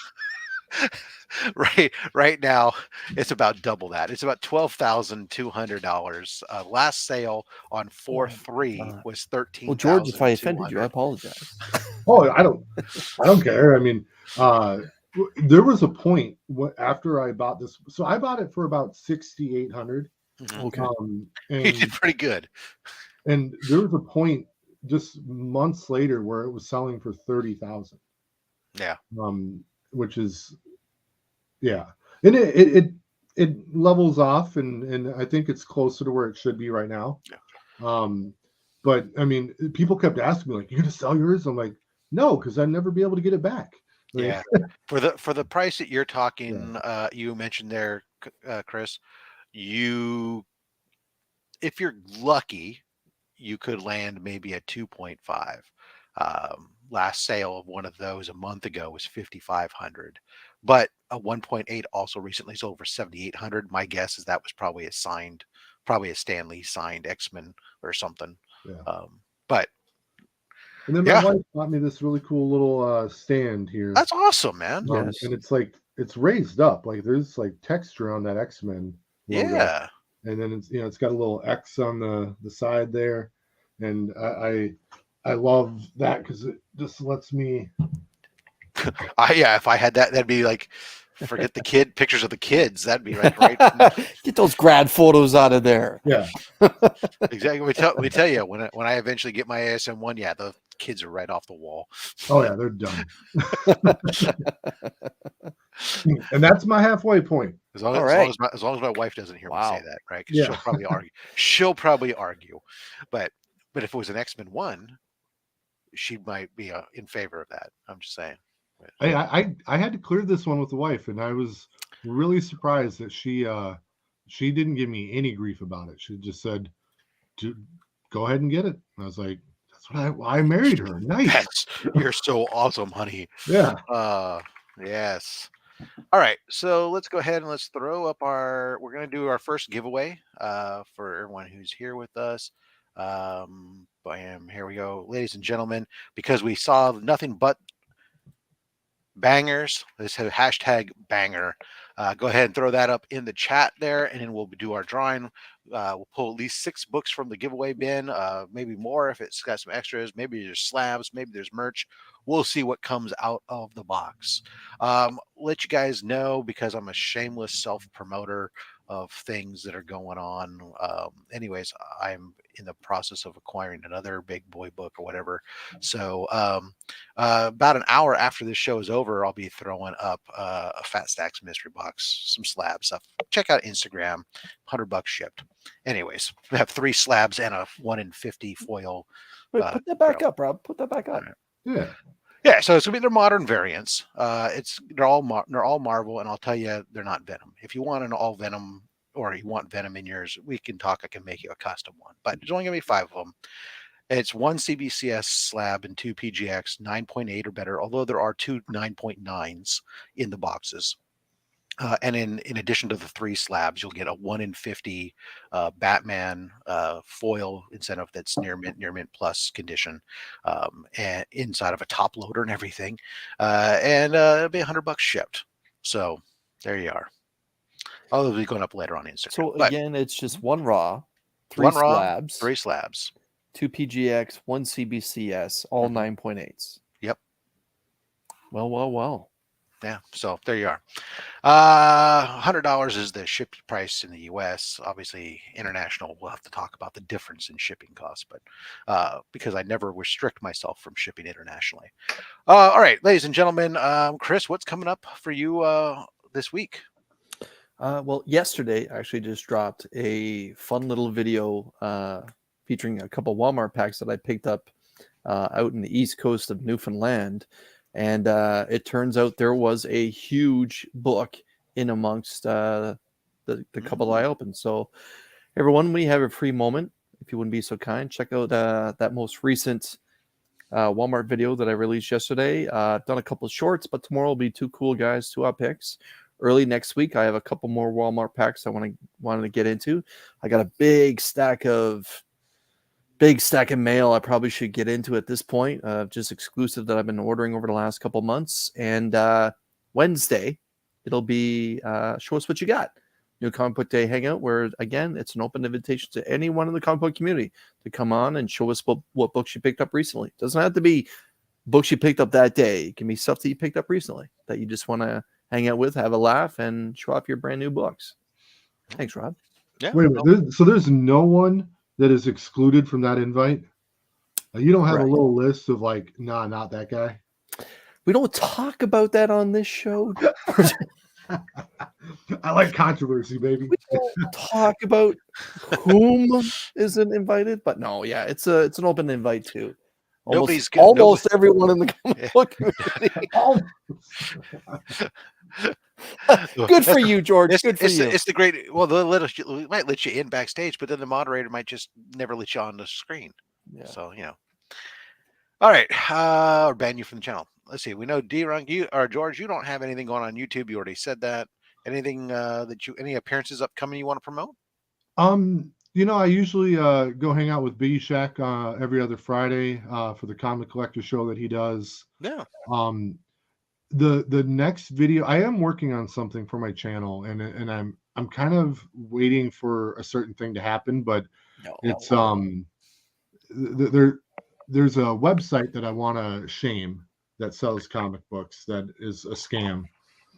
Right now, it's about double that. It's about $12,200. Last sale on 4.3 was $13,000. Well, George, if I offended you, I apologize. Oh, I don't care. I mean, there was a point after I bought this. So I bought it for about $6,800, Mhm. Okay. He did And pretty good. there was a point just months later where it was selling for 30,000. Yeah. Which is yeah, and it levels off, and I think it's closer to where it should be right now. Um, but I mean, people kept asking me like, "You're gonna sell yours?" I'm like, "No, because I'd never be able to get it back." Like, Yeah. For the price that you're talking, yeah, you mentioned there, Chris, you if you're lucky, you could land maybe a 2.5. Last sale of one of those a month ago was 5,500, but a 1.8 also recently sold for 7,800. My guess is that was probably probably a Stanley signed X-Men or something. yeah. But And then my yeah, wife bought me this really cool little stand here, that's awesome, man. Yes. and it's like it's raised up, like there's like texture on that X-Men logo, Yeah. and then it's it's got a little X on the side there, and I love that because it just lets me. Yeah, if I had that, that'd be like, forget the pictures of the kids. That'd be like right. Get those grad photos out of there. Yeah, Exactly. We tell you when I eventually get my ASM1, yeah, the kids are right off the wall. oh yeah, they're done. And that's my halfway point. All right. As long as my wife doesn't hear me say Wow. that, right? 'Cause Yeah. she'll probably argue. She'll probably argue, but if it was an X-Men 1, she might be in favor of that. I'm just saying. But, I had to clear this one with the wife, and I was really surprised that she didn't give me any grief about it. She just said, Go ahead and get it." And I was like, "That's what I married her. Nice." you're so awesome, honey. Yeah. Yes. All right, so let's go ahead and let's throw up we're going to do our first giveaway for everyone who's here with us. Bam, here we go. Ladies and gentlemen, because we saw nothing but bangers, let's have hashtag banger. Go ahead and throw that up in the chat there, and then we'll do our drawing. We'll pull at least 6 books from the giveaway bin, maybe more if it's got some extras. Maybe there's slabs, maybe there's merch. We'll see what comes out of the box. Let you guys know, because I'm a shameless self-promoter of things that are going on. Anyways, I'm in the process of acquiring another big boy book or whatever. So about an hour after this show is over, I'll be throwing up a Fat Stacks mystery box, some slab stuff. Check out Instagram, $100 shipped. Anyways, we have 3 slabs and a 1 in 50 foil. Wait, put that back grill. up, Rob. Put that back up. Yeah. Yeah, so it's gonna be their modern variants. They're all Marvel, and I'll tell you, they're not Venom. If you want an all Venom, or you want Venom in yours, we can talk. I can make you a custom one, but there's only gonna be 5 of them. It's 1 CBCS slab and 2 PGX 9.8 or better, although there are 2 9.9s in the boxes. And in addition to the 3 slabs, you'll get a 1 in 50 Batman foil incentive that's near mint plus condition, and inside of a top loader and everything, and it'll be $100 shipped. So there you are. I'll be going up later on Instagram. So But again, it's just 1 raw, 3 1 raw, slabs, 3 slabs. 2 PGX, 1 CBCS, all 9.8s. Yep. Well. Yeah, so there you are. $100 is the shipping price in the U.S. Obviously, international, we'll have to talk about the difference in shipping costs, but because I never restrict myself from shipping internationally. All right, ladies and gentlemen, Chris, what's coming up for you this week? Well, yesterday I actually just dropped a fun little video featuring a couple Walmart packs that I picked up out in the east coast of Newfoundland. And it turns out there was a huge book in amongst the couple I opened. So everyone, when you have a free moment, if you wouldn't be so kind, check out that most recent Walmart video that I released yesterday. Done a couple of shorts, but tomorrow will be 2 cool guys, 2 picks. Early next week, I have a couple more Walmart packs I wanted to get into. I got a big stack of mail I probably should get into at this point, just exclusive that I've been ordering over the last couple months. And Wednesday, it'll be Show Us What You Got. New Comic Book Day Hangout, where, again, it's an open invitation to anyone in the comic book community to come on and show us what books you picked up recently. It doesn't have to be books you picked up that day. It can be stuff that you picked up recently that you just want to hang out with, have a laugh, and show off your brand new books. Thanks, Rob. Yeah. Wait a minute. There's no one that is excluded from that invite. You don't have a Correct. little list of like, nah, not that guy. We don't talk about that on this show. I like controversy, baby. We don't talk about whom isn't invited, but no, yeah, it's an open invite too. Nobody's Almost everyone in the comic book community. Good for you, George. Good for you. It's the great. Well, we might let you in backstage, but then the moderator might just never let you on the screen. Yeah. So All right, or ban you from the channel. Let's see. We know Runk, you or George, you don't have anything going on YouTube. You already said that. Anything any appearances upcoming you want to promote? I usually go hang out with Biggie Shack every other Friday for the comic collector show that he does. Yeah. The next video, I am working on something for my channel, and I'm kind of waiting for a certain thing to happen, but it's there's a website that I want to shame that sells comic books that is a scam.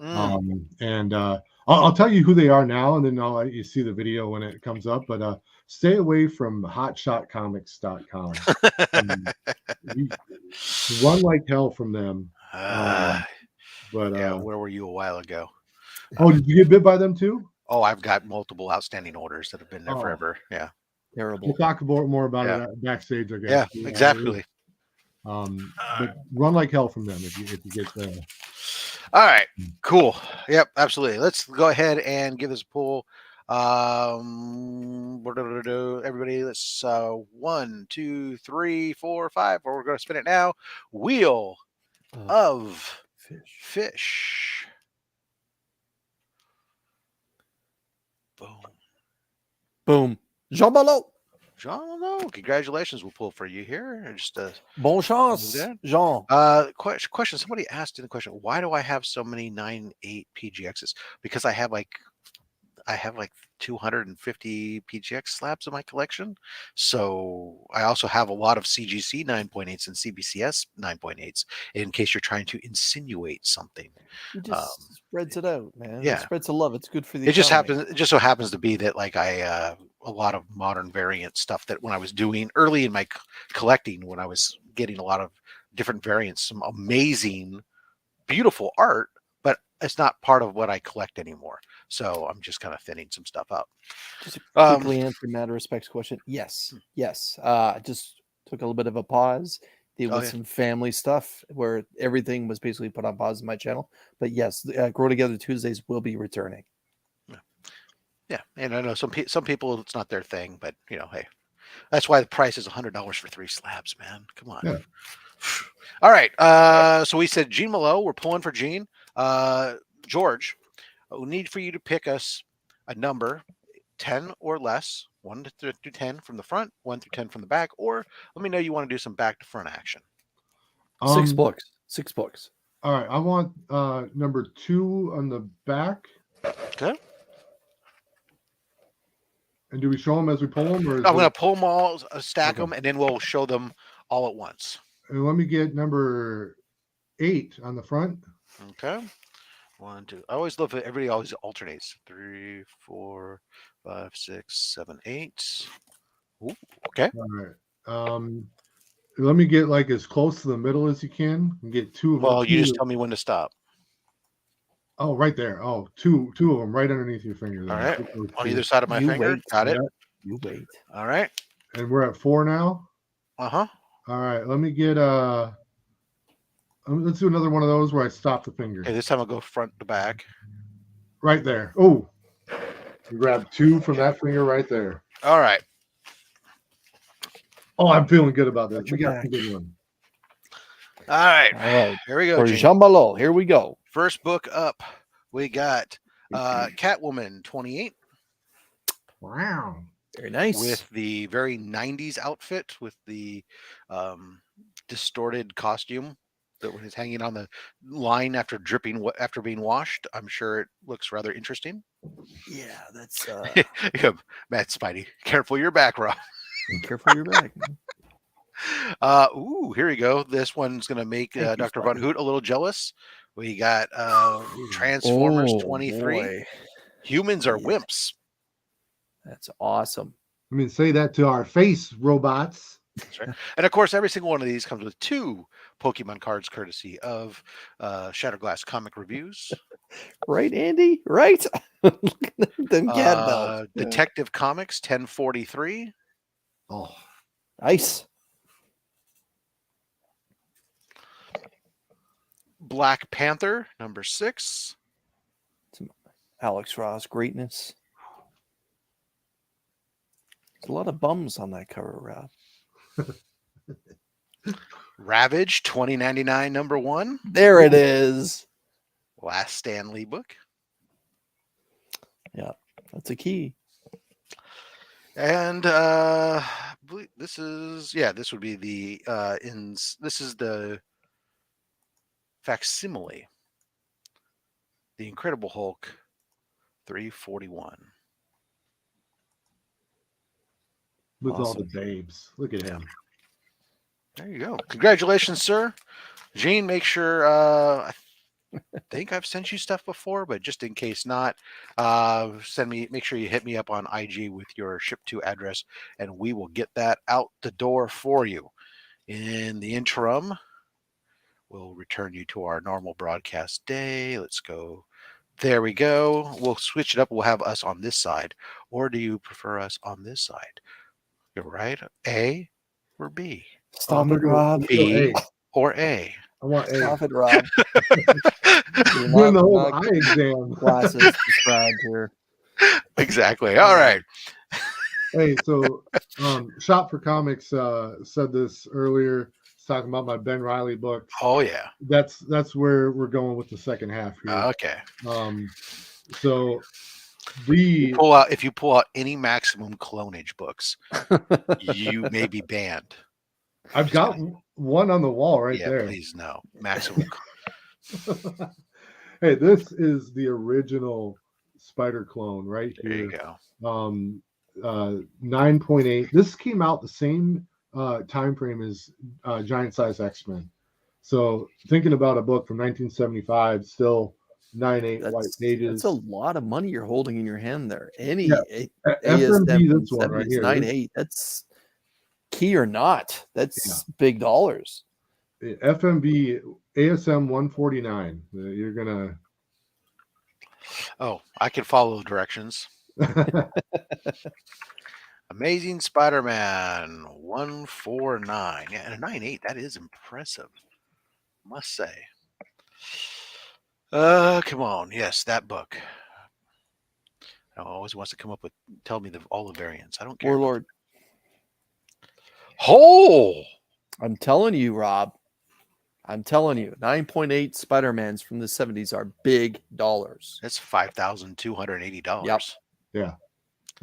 And I'll tell you who they are now, and then I'll let you see the video when it comes up. But stay away from hotshotcomics.com. Run like hell from them. Where were you a while ago? Oh, did you get bit by them too? Oh, I've got multiple outstanding orders that have been there forever. Yeah. Terrible. We'll talk more about it backstage, I guess. Yeah, exactly. But run like hell from them if you get there. All right, cool. Yep, absolutely. Let's go ahead and give this a pull. Everybody, let's 1, 2, 3, 4, 5. We're going to spin it now. Wheel of fish. Boom. Boom. Jean Ballot. Jean, congratulations. We'll pull for you here. Just bon chance, Jean. Question. Somebody asked in the question, why do I have so many 9/8 PGXs? Because I have like 250 PGX slabs in my collection. So I also have a lot of CGC 9.8s and CBCS 9.8s in case you're trying to insinuate something. It just spreads it out, man. Yeah. It spreads the love. It's good for the It just so happens to be that like I a lot of modern variant stuff that when I was doing early in my collecting, when I was getting a lot of different variants, some amazing, beautiful art, but it's not part of what I collect anymore. So I'm just kind of thinning some stuff out. Just quickly answer Matter Respect's question. Yes. Just took a little bit of a pause. There was some family stuff where everything was basically put on pause in my channel. But yes, Grow Together Tuesdays will be returning. Yeah, and I know some people it's not their thing, but hey, that's why the price is $100 for 3 slabs, man. Come on. Yeah. All right. So we said Gene Malo. We're pulling for Gene. George, we need for you to pick us a number, 10 or less, 1 through 10 from the front, 1 through 10 from the back, or let me know you want to do some back to front action. 6 books. 6 books. All right. I want number 2 on the back. Okay. And do we show them as we pull them? Or I'm going to pull them all, stack them, and then we'll show them all at once. And let me get number 8 on the front. Okay. 1, 2. I always love it. Everybody always alternates. 3, 4, 5, 6, 7, 8. Ooh, okay. All right. Let me get like as close to the middle as you can and get 2 of them. Well, you just tell me when to stop. Oh, right there. Oh, two of them right underneath your finger. All right. On either side of my finger. Wait. Got it. You wait. All right. And we're at 4 now. Uh-huh. All right. Let me get let's do another one of those where I stop the finger. Okay, this time I'll go front to back. Right there. Oh, you grab 2 from that finger right there. All right. Oh, I'm feeling good about that. We got a good one. All right. All right. Here we go. For Jean Ballot, here we go. First book up. We got Catwoman 28. Wow. Very nice. With the very 90s outfit with the distorted costume that is hanging on the line after being washed. I'm sure it looks rather interesting. Yeah, that's Matt Spidey. Careful your back, Rob. Careful your back. Ooh, here we go. This one's gonna make Dr. Von Hoot a little jealous. We got Transformers 23. Boy. Humans are wimps. That's awesome. I mean, say that to our face, robots. That's right. And of course, every single one of these comes with 2 Pokemon cards, courtesy of Shatterglass Comic Reviews. Right, Andy? Right? Them cat bells. Detective Comics 1043. Oh, Nice. Black Panther number 6. Some Alex Ross greatness. There's a lot of bums on that cover, Rob. Ravage 2099 number 1. There it is. Last Stan Lee book. Yeah, that's a key. And this would be the this is the facsimile. The Incredible Hulk 341. with all Awesome. the babes. Look at him. There you go. Congratulations, sir. Gene, make sure I think I've sent you stuff before, but just in case not, make sure you hit me up on IG with your ship to address, and we will get that out the door for you. In the interim, we'll return you to our normal broadcast day. Let's go. There we go. We'll switch it up. We'll have us on this side. Or do you prefer us on this side? You're right. A or B? Stop it, Rob. B or A? I want A. Stop it, Rob. You're Doing the whole not eye exam. glasses described here. Exactly. All right. Hey, so Shop for Comics said this earlier. It's talking about my Ben Reilly book. Oh yeah. That's where we're going with the second half here. Okay. So If you pull out any Maximum Clonage books, you may be banned. I've got one on the wall right Yeah, there. please no. Maximum. Hey, this is the original Spider clone right There here. you go. 9.8. This came out the same time frame as Giant Size X-Men. So thinking about a book from 1975, still 9.8 white pages. That's a lot of money you're holding in your hand there. Any FMV, ASM this one right here. 9.8, that's key or not. That's big dollars. FMV ASM 149. You're gonna. Oh, I can follow the directions. Amazing Spider-Man 149. Yeah, and a 9.8. That is impressive. Must say. Come on. Yes, that book. I always wants to come up with tell me all the variants. I don't care. Warlord. Oh! I'm telling you, Rob. I'm telling you, 9.8 Spider-Mans from the 70s are big dollars. That's $5,280. Yep. Yeah.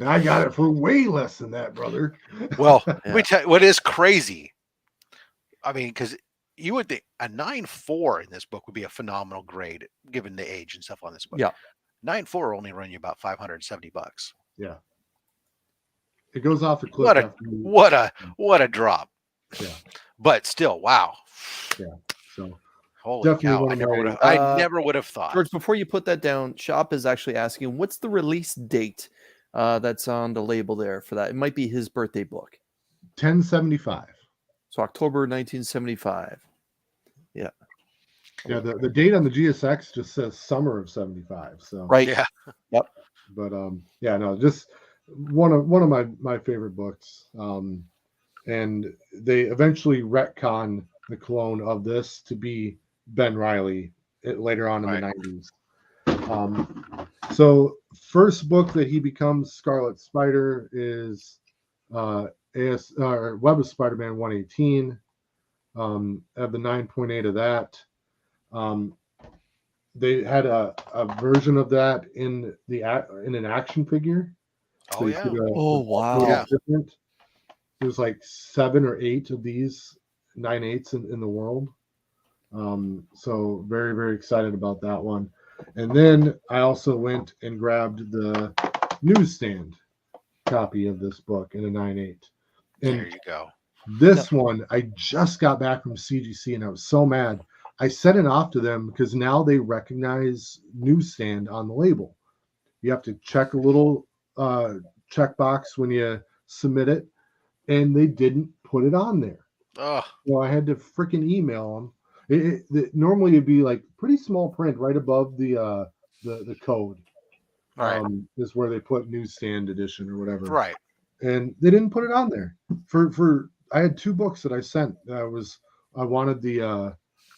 And I got it for way less than that, brother. Well, let me tell you what is crazy. I mean, because you would think a 9.4 in this book would be a phenomenal grade given the age and stuff on this book. Yeah. 9.4 only run you about $570. Yeah. It goes off the cliff. What a drop. Yeah. But still, wow. Yeah. So holy cow. I never would have thought. George, before you put that down, Shop is actually asking, what's the release date that's on the label there for that? It might be his birthday book. 1075. So October 1975. Yeah. Yeah, the date on the GSX just says summer of 75. So Right. Yeah. Yep. But yeah, no, just one of my favorite books. And they eventually retcon the clone of this to be Ben Reilly later on in the 90s. So first book that he becomes Scarlet Spider is Web of Spider-Man 118. Have the 9.8 of that. They had a version of that in an action figure. Oh yeah. Oh wow. Yeah. Different. There's like 7 or 8 of these 9.8s in the world. So very, very excited about that one. And then I also went and grabbed the newsstand copy of this book in a 9.8. And There you go. this one, I just got back from CGC and I was so mad. I sent it off to them because now they recognize newsstand on the label. You have to check a little checkbox when you submit it, and they didn't put it on there. Oh, So I had to freaking email them. Normally it'd be like pretty small print right above the code. right, Is where they put newsstand edition or whatever. right. And they didn't put it on there. For I had 2 books that I sent. I wanted the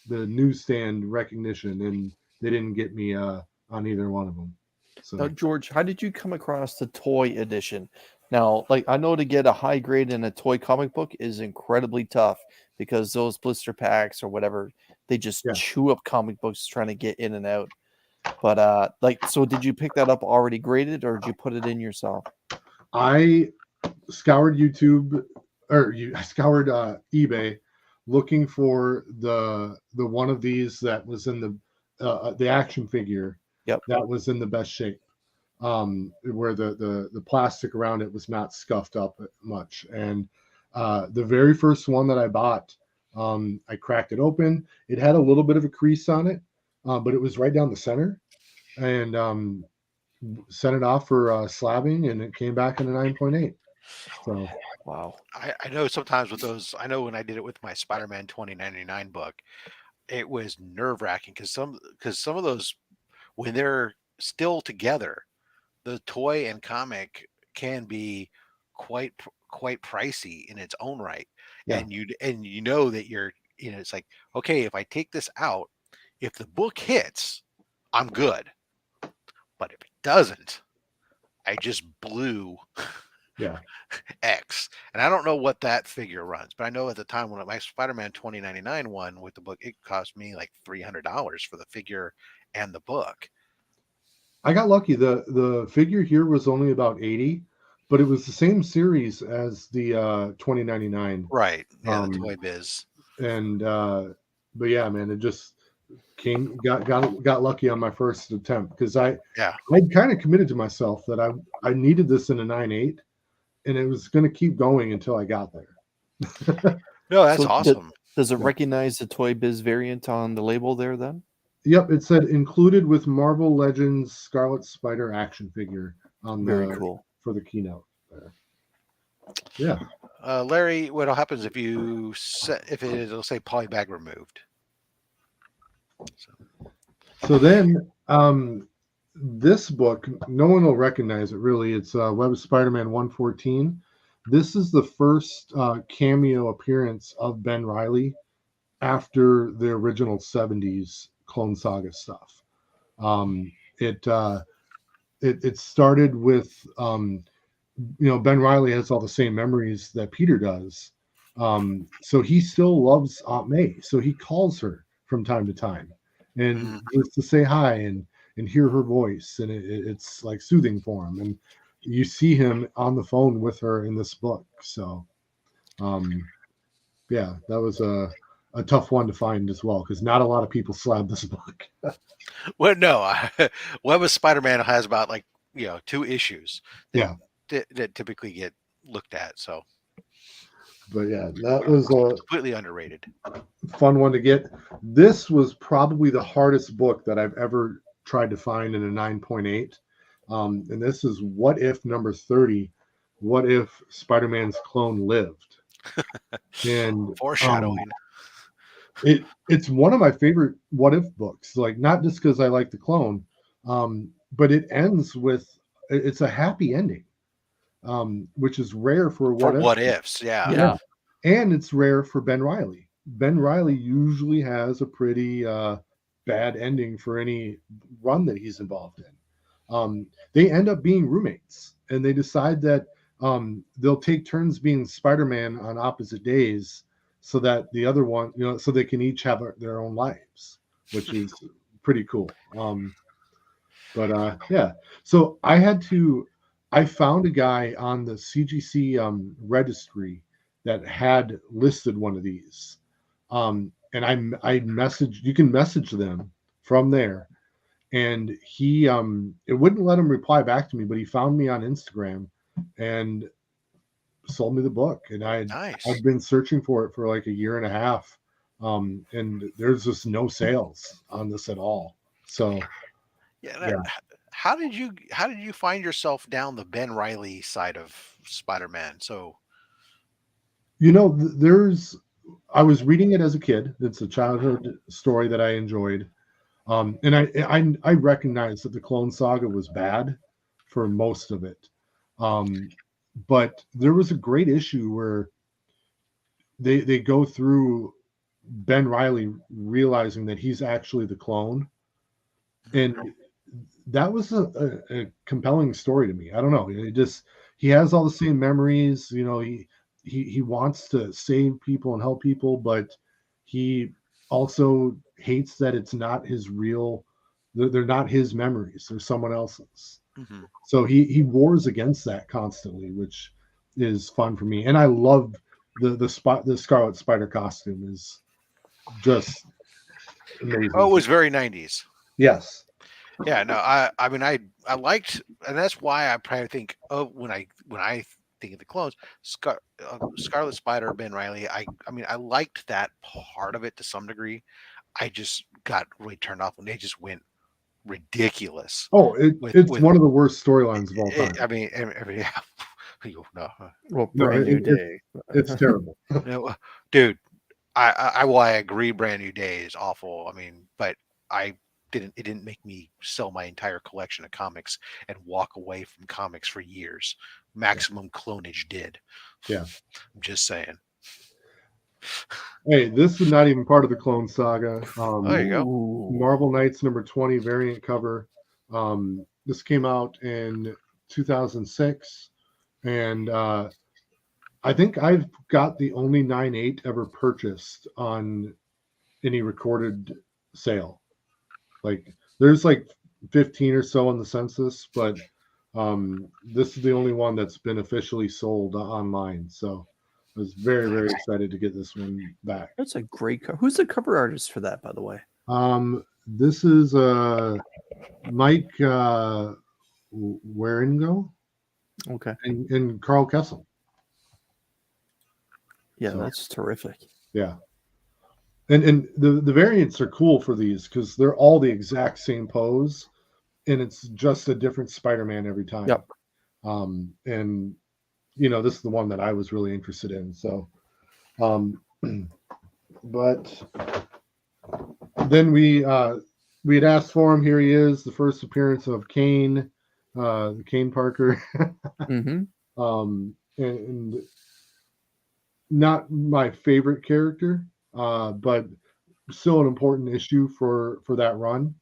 newsstand recognition, and they didn't get me on either one of them. So Now, George, how did you come across the toy edition? Now, like I know to get a high grade in a toy comic book is incredibly tough because those blister packs or whatever, they just Yeah. chew up comic books trying to get in and out. But so did you pick that up already graded or did you put it in yourself? I scoured YouTube I scoured eBay looking for the one of these that was in the action figure. Yep. That was in the best shape. Where the plastic around it was not scuffed up much. And the very first one that I bought, I cracked it open. It had a little bit of a crease on it, but it was right down the center. And sent it off for slabbing, and it came back in a 9.8. So Wow. I know sometimes with those, I know when I did it with my Spider-Man 2099 book, it was nerve-wracking because some of those, when they're still together, the toy and comic can be quite pricey in its own right. Yeah. And you know that it's like, okay, if I take this out, if the book hits, I'm good. But if it doesn't, I just blew yeah. X. And I don't know what that figure runs, but I know at the time when my Spider-Man 2099 one with the book, it cost me like $300 for the figure and the book. I got lucky. The figure here was only about 80, but it was the same series as the 2099. Right. Yeah, the Toy Biz. And but yeah, man, it just got lucky on my first attempt because I'd kind of committed to myself that I needed this in a 9.8, and it was going to keep going until I got there. No, that's awesome. Does it recognize the Toy Biz variant on the label there then? Yep, it said included with Marvel Legends Scarlet Spider action figure on Very cool for the keynote there. Yeah. Larry, what'll happen is if it'll say polybag removed. So then this book, no one will recognize it really. It's Web of Spider-Man 114. This is the first cameo appearance of Ben Reilly after the original 70s Clone Saga stuff. It started with Ben Reilly has all the same memories that Peter does. So he still loves Aunt May. So he calls her from time to time and just to say hi and hear her voice. And it's like soothing for him. And you see him on the phone with her in this book. So, yeah, that was a tough one to find as well, because not a lot of people slab this book. Well, no, Web of Spider-Man has about 2 issues that typically get looked at. So, but yeah, that was completely underrated. Fun one to get. This was probably the hardest book that I've ever tried to find in a 9.8. And this is What If number 30. What if Spider-Man's clone lived? And foreshadowing. It's one of my favorite What If books. Like, not just because I like the clone, but it ends with it's a happy ending, which is rare for What Ifs. Yeah, and it's rare for Ben Reilly. Ben Reilly usually has a pretty bad ending for any run that he's involved in. They end up being roommates, and they decide that they'll take turns being Spider-Man on opposite days, so that the other one, so they can each have their own lives, which is pretty cool. But yeah, so I found a guy on the CGC registry that had listed one of these. And I messaged, you can message them from there. And he, it wouldn't let him reply back to me, but he found me on Instagram and sold me the book. And I've been searching for it for like a year and a half. And there's just no sales on this at all. So yeah. How did you find yourself down the Ben Riley side of Spider-Man? So You know, I was reading it as a kid. It's a childhood story that I enjoyed. And I recognize that the Clone Saga was bad for most of it. Um, but there was a great issue where they go through Ben Riley realizing that he's actually the clone, and that was a compelling story to me. I don't know. It just he has all the same memories. You know, he wants to save people and help people, but he also hates that it's not his real. They're not his memories. They're someone else's. Mhm. So he wars against that constantly, which is fun for me. And I love the Scarlet Spider costume is just amazing. Oh, it was very 90s. Yes. Yeah, no, I mean I liked, and that's why I probably think of when I think of the clones, Scarlet Spider, Ben Riley. I mean I liked that part of it to some degree. I just got really turned off when they just went ridiculous. Oh, it's With one of the worst storylines of all time. I mean, yeah, no, Well, No, brand new it- day. It's terrible. no, dude. I agree. Brand New Day is awful. I mean, but it didn't make me sell my entire collection of comics and walk away from comics for years. Maximum Clonage did. Yeah. I'm just saying. Hey, this is not even part of the Clone Saga. There you go. Ooh. Marvel Knights number 20 variant cover. This came out in 2006, and I think I've got the only 9/8 ever purchased on any recorded sale. Like there's like 15 or so on the census, but this is the only one that's been officially sold online. So I was very, very excited to get this one back. That's a great cover. Who's the cover artist for that, by the way? This is Mike Waringo Okay. and Carl Kessel. Yeah, So- that's terrific. Yeah. And the variants are cool for these because they're all the exact same pose, and it's just a different Spider-Man every time. Yep. And you know, this is the one that I was really interested in. So, but then we had asked for him. Here he is, the first appearance of Kane, Kane Parker. Mm-hmm. And not my favorite character, but still an important issue for that run.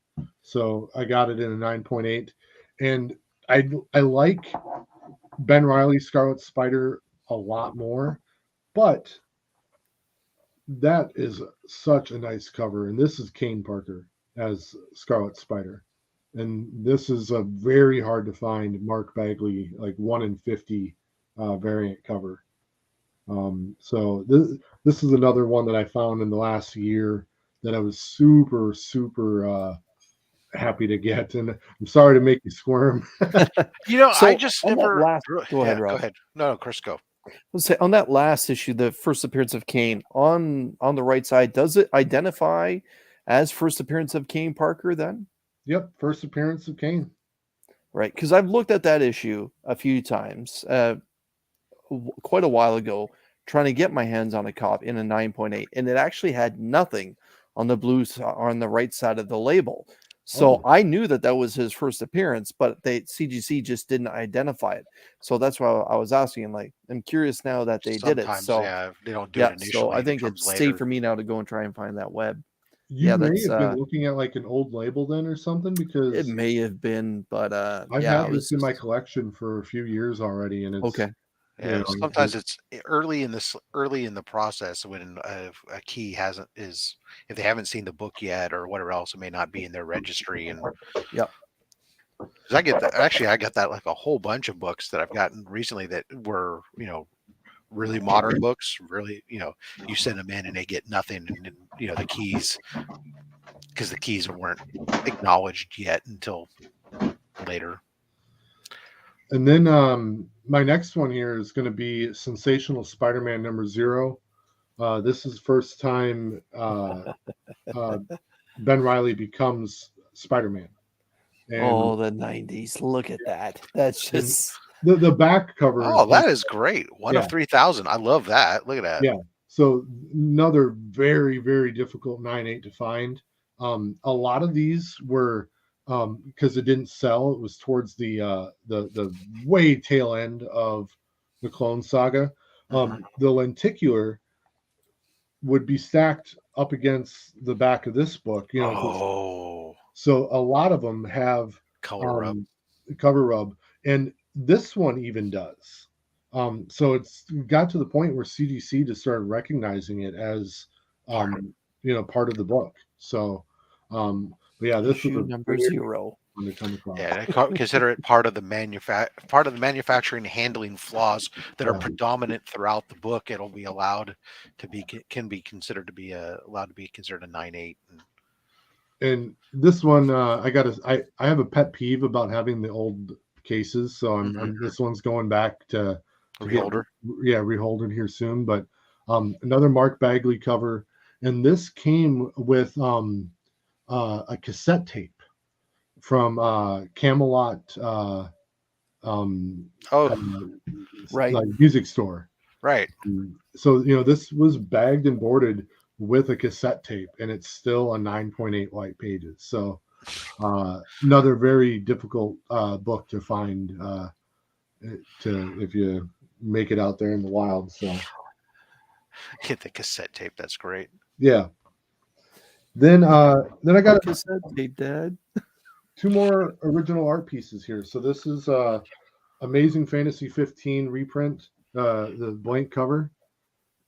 So I got it in a 9.8, and I like Ben Riley's Scarlet Spider a lot more, but that is such a nice cover, and this is Kane Parker as Scarlet Spider, and this is a very hard to find Mark Bagley like 1 in 50 variant cover. So this is another one that I found in the last year that I was super happy to get, and I'm sorry to make you squirm. You know, So, I just on that never. last- go ahead, Yeah, Rob. Go ahead. No, Chris, go. Let's say on that last issue, the first appearance of Kane on the right side, does it identify as first appearance of Kane Parker then? Yep, first appearance of Kane. Right, because I've looked at that issue a few times, quite a while ago, trying to get my hands on a copy in a 9.8, and it actually had nothing on the on the right side of the label. So I knew that was his first appearance, but CGC just didn't identify it. So that's why I was asking. Like, I'm curious now that they did it. Sometimes, So yeah, they don't do yeah, it initially. so I it think comes it's later. safe for me now to go and try and find that web. You Yeah, may that's, have been looking at like an old label then or something, because It may have been, but I've yeah, had it this in was my collection for a few years already, and it's okay. Yeah, you know, sometimes it's early in the process when a key if they haven't seen the book yet or whatever else, it may not be in their registry. And Yep. 'cause I get that. Actually, I got that like a whole bunch of books that I've gotten recently that were really modern books. Really, you send them in and they get nothing, and then, the keys, because the keys weren't acknowledged yet until later. And then my next one here is going to be Sensational Spider-Man number 0. This is first time Ben Riley becomes Spider-Man. And, Oh, the 90s. Look at that. That's and just the back cover. Oh, that is great. One Yeah. of 3,000. I love that. Look at that. Yeah. So another very, very difficult 9.8 to find. A lot of these were because it didn't sell. It was towards the way tail end of the Clone Saga. The lenticular would be stacked up against the back of this book. Oh, So a lot of them have color rub. cover rub, and this one even does. So it's got to the point where CDC just started recognizing it as part of the book. So but yeah, this was issue a number weird 0. one to come across. Yeah, consider it part of the manufacturing handling flaws that are predominant throughout the book. It'll be allowed to be can be considered to be allowed to be considered a 9.8. And this one, I have a pet peeve about having the old cases, so this one's going back to Reholder. Reholder here soon. But another Mark Bagley cover, and this came with a cassette tape from Camelot, Right. like music store. Right. So this was bagged and boarded with a cassette tape, and it's still a 9.8 white pages. So another very difficult book to find if you make it out there in the wild. So Get the cassette tape. That's great. yeah. Then I got cassette tape, Dad. 2 more original art pieces here. So this is Amazing Fantasy 15 reprint, the blank cover.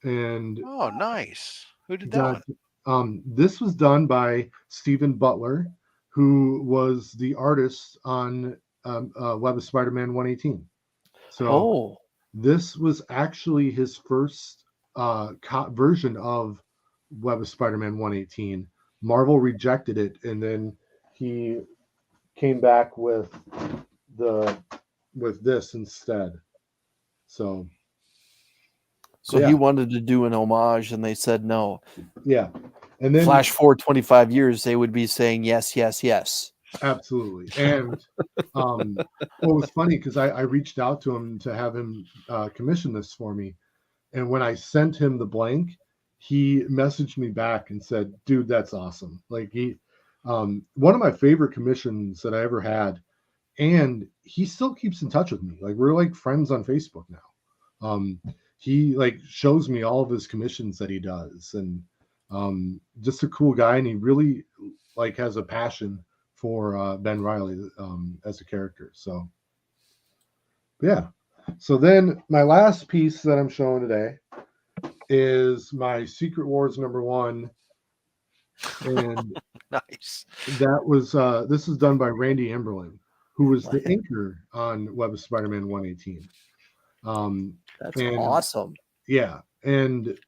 And oh, nice. Who did that one? This was done by Stephen Butler, who was the artist on Web of Spider-Man 118. So this was actually his first version of Web of Spider-Man 118. Marvel rejected it, and then he came back with this instead. So he wanted to do an homage, and they said no. Yeah, and then flash forward 25 years, they would be saying yes, yes, yes. Absolutely. And what was funny, because I reached out to him to have him commission this for me, and when I sent him the blank, he messaged me back and said, "Dude, that's awesome!" Like one of my favorite commissions that I ever had, and he still keeps in touch with me. Like we're like friends on Facebook now. He like shows me all of his commissions that he does, and just a cool guy, and he really like has a passion for Ben Reilly as a character. So yeah. So then my last piece that I'm showing today is my Secret Wars #1. And nice. That was this is done by Randy Emberlin, who was the inker on Web of Spider-Man 118. That's awesome. Yeah, and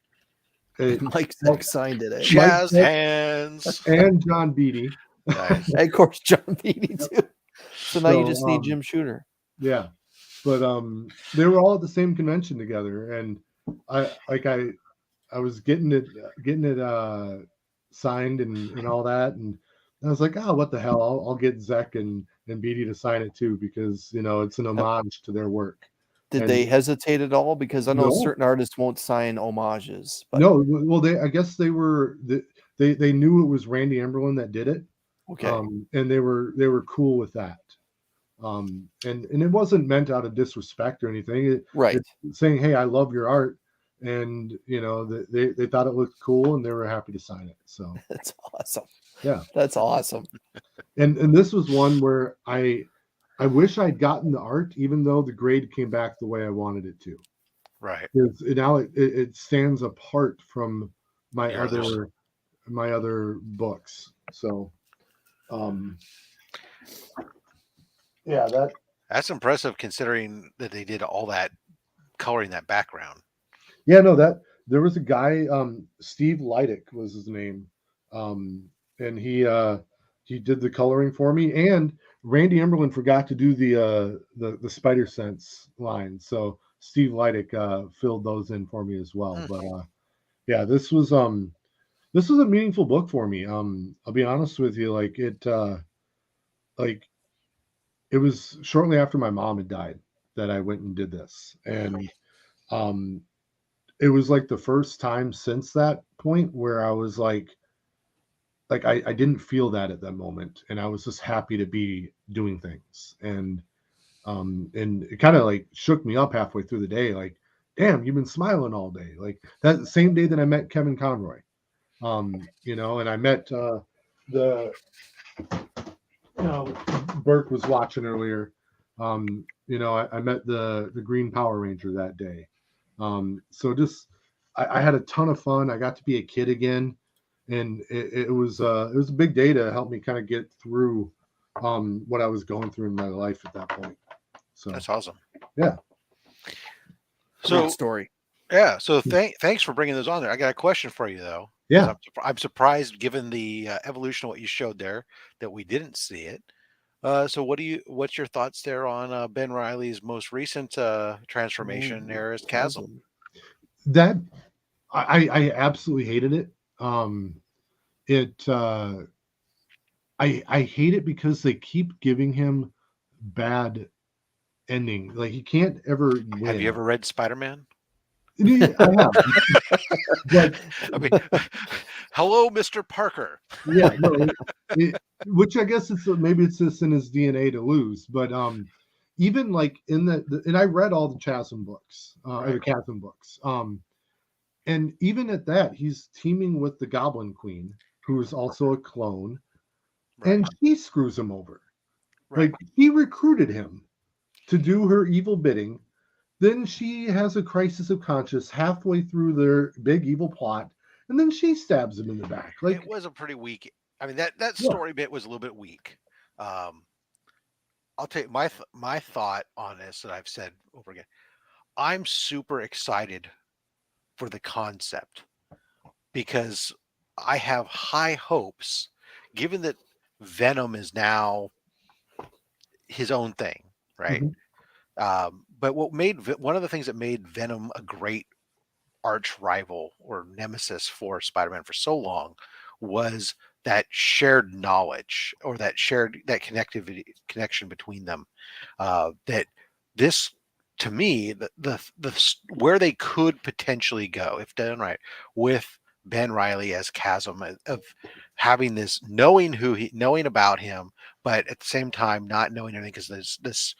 Mike Zeck signed it. Jazz hands. And John Beatty. Nice. And of course, John Beatty too. So now you just need Jim Shooter. Yeah, but they were all at the same convention together, and I was getting it signed and all that, and I was like, oh, what the hell? I'll get Zeck and Beatty to sign it too, because it's an homage to their work. Did they hesitate at all? Because I know certain artists won't sign homages. But... No, well, I guess they knew it was Randy Emberlin that did it. Okay, and they were cool with that. And it wasn't meant out of disrespect or anything. It's saying, hey, I love your art, and they thought it looked cool, and they were happy to sign it. So that's awesome. Yeah, that's awesome. And this was one where I wish I'd gotten the art, even though the grade came back the way I wanted it to. Right. Now it stands apart from my other books. So, yeah, that's impressive considering that they did all that coloring that background. Yeah, no, there was a guy, Steve Leidick was his name, and he did the coloring for me, and Randy Emberlin forgot to do the Spider Sense line, so Steve Leidick filled those in for me as well. But yeah, this was a meaningful book for me. I'll be honest with you, like it was shortly after my mom had died that I went and did this, and um, it was like the first time since that point where I was like I didn't feel that at that moment, and I was just happy to be doing things, and it kind of like shook me up halfway through the day, like, damn, you've been smiling all day, like that same day that I met Kevin Conroy, and I met the Burke was watching earlier. I met the Green Power Ranger that day. So just I had a ton of fun. I got to be a kid again, and it was a big day to help me kind of get through what I was going through in my life at that point. So That's awesome. yeah. So Great story. yeah. So thanks for bringing those on there. I got a question for you though. Yeah. I'm surprised, given the evolution of what you showed there, that we didn't see it. So what's your thoughts there on Ben Reilly's most recent transformation there as Chasm? That I absolutely hated it. I hate it because they keep giving him bad ending. Like he can't ever win. Have you ever read Spider-Man? I have. But I mean, hello, Mr. Parker. yeah, no, which I guess maybe it's just in his DNA to lose. But even like in and I read all the Chasm books, the Chasm books. And even at that, he's teaming with the Goblin Queen, who is also a clone, and she screws him over. Like he recruited him to do her evil bidding. Then she has a crisis of conscience halfway through their big evil plot, and then she stabs him in the back. Like it was a pretty weak. I mean, that story bit was a little bit weak. I'll tell you my thought on this that I've said over again. I'm super excited for the concept because I have high hopes, given that Venom is now his own thing, right? But one of the things that made Venom a great arch rival or nemesis for Spider-Man for so long was that shared knowledge or that connection between them. That this, to me, the where they could potentially go if done right with Ben Reilly as Chasm, of having this knowing about him, but at the same time not knowing anything because there's this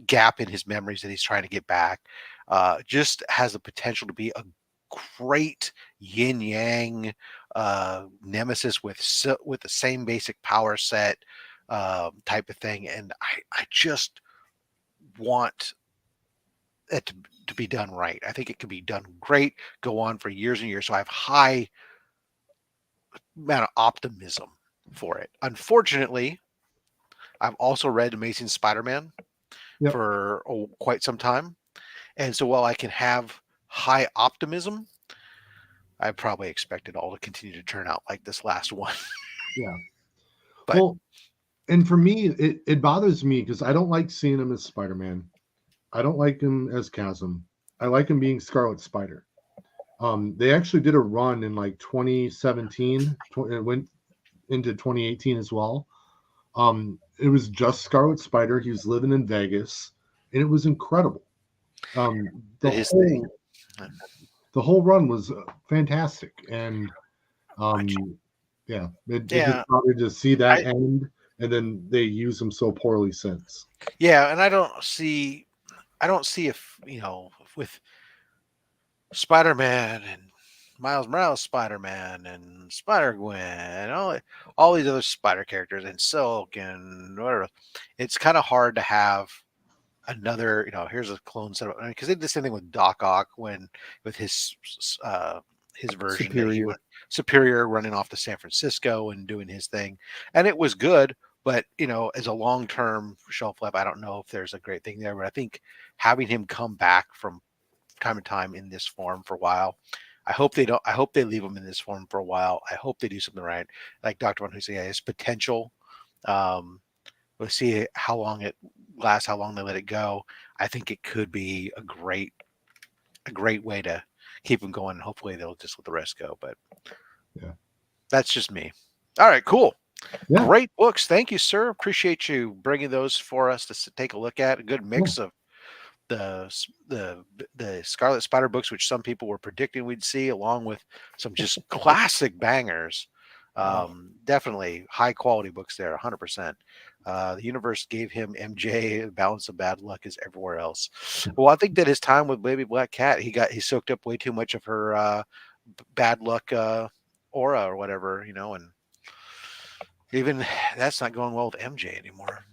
gap in his memories that he's trying to get back, just has the potential to be a great yin yang nemesis with the same basic power set type of thing. And I just want it to be done right. I think it could be done great, go on for years and years. So I have high amount of optimism for it. Unfortunately, I've also read Amazing Spider-Man for quite some time. And so while I can have high optimism, I probably expect it all to continue to turn out like this last one. Yeah. But, well, and for me, it bothers me because I don't like seeing him as Spider-Man. I don't like him as Chasm. I like him being Scarlet Spider. They actually did a run in like 2017. It went into 2018 as well. It was just Scarlet Spider. He was living in Vegas, and it was incredible. The whole run was fantastic, and it just bothered to see that end, and then they use them so poorly since. Yeah, and I don't see if with Spider-Man and Miles Morales Spider-Man and Spider-Gwen and all these other Spider characters and Silk and whatever, it's kind of hard to have another, here's a clone set of, because they did the same thing with Doc Ock with his version Superior running off to San Francisco and doing his thing, and it was good. But as a long-term shelf life, I don't know if there's a great thing there. But I think having him come back from time to time in this form for a while, I hope they don't. I hope they leave him in this form for a while. I hope they do something right, like Dr. Von Husey, his potential. We'll see how long it lasts, how long they let it go. I think it could be a great way to keep him going. Hopefully they'll just let the rest go. But yeah, that's just me. All right, cool. Yeah. Great books. Thank you, sir. Appreciate you bringing those for us to take a look at. A good mix of the Scarlet Spider books, which some people were predicting we'd see, along with some just classic bangers. Definitely high quality books there, 100%. The universe gave him MJ. The balance of bad luck is everywhere else. Well, I think that his time with Baby Black Cat, he soaked up way too much of her bad luck aura or whatever, and even that's not going well with MJ anymore.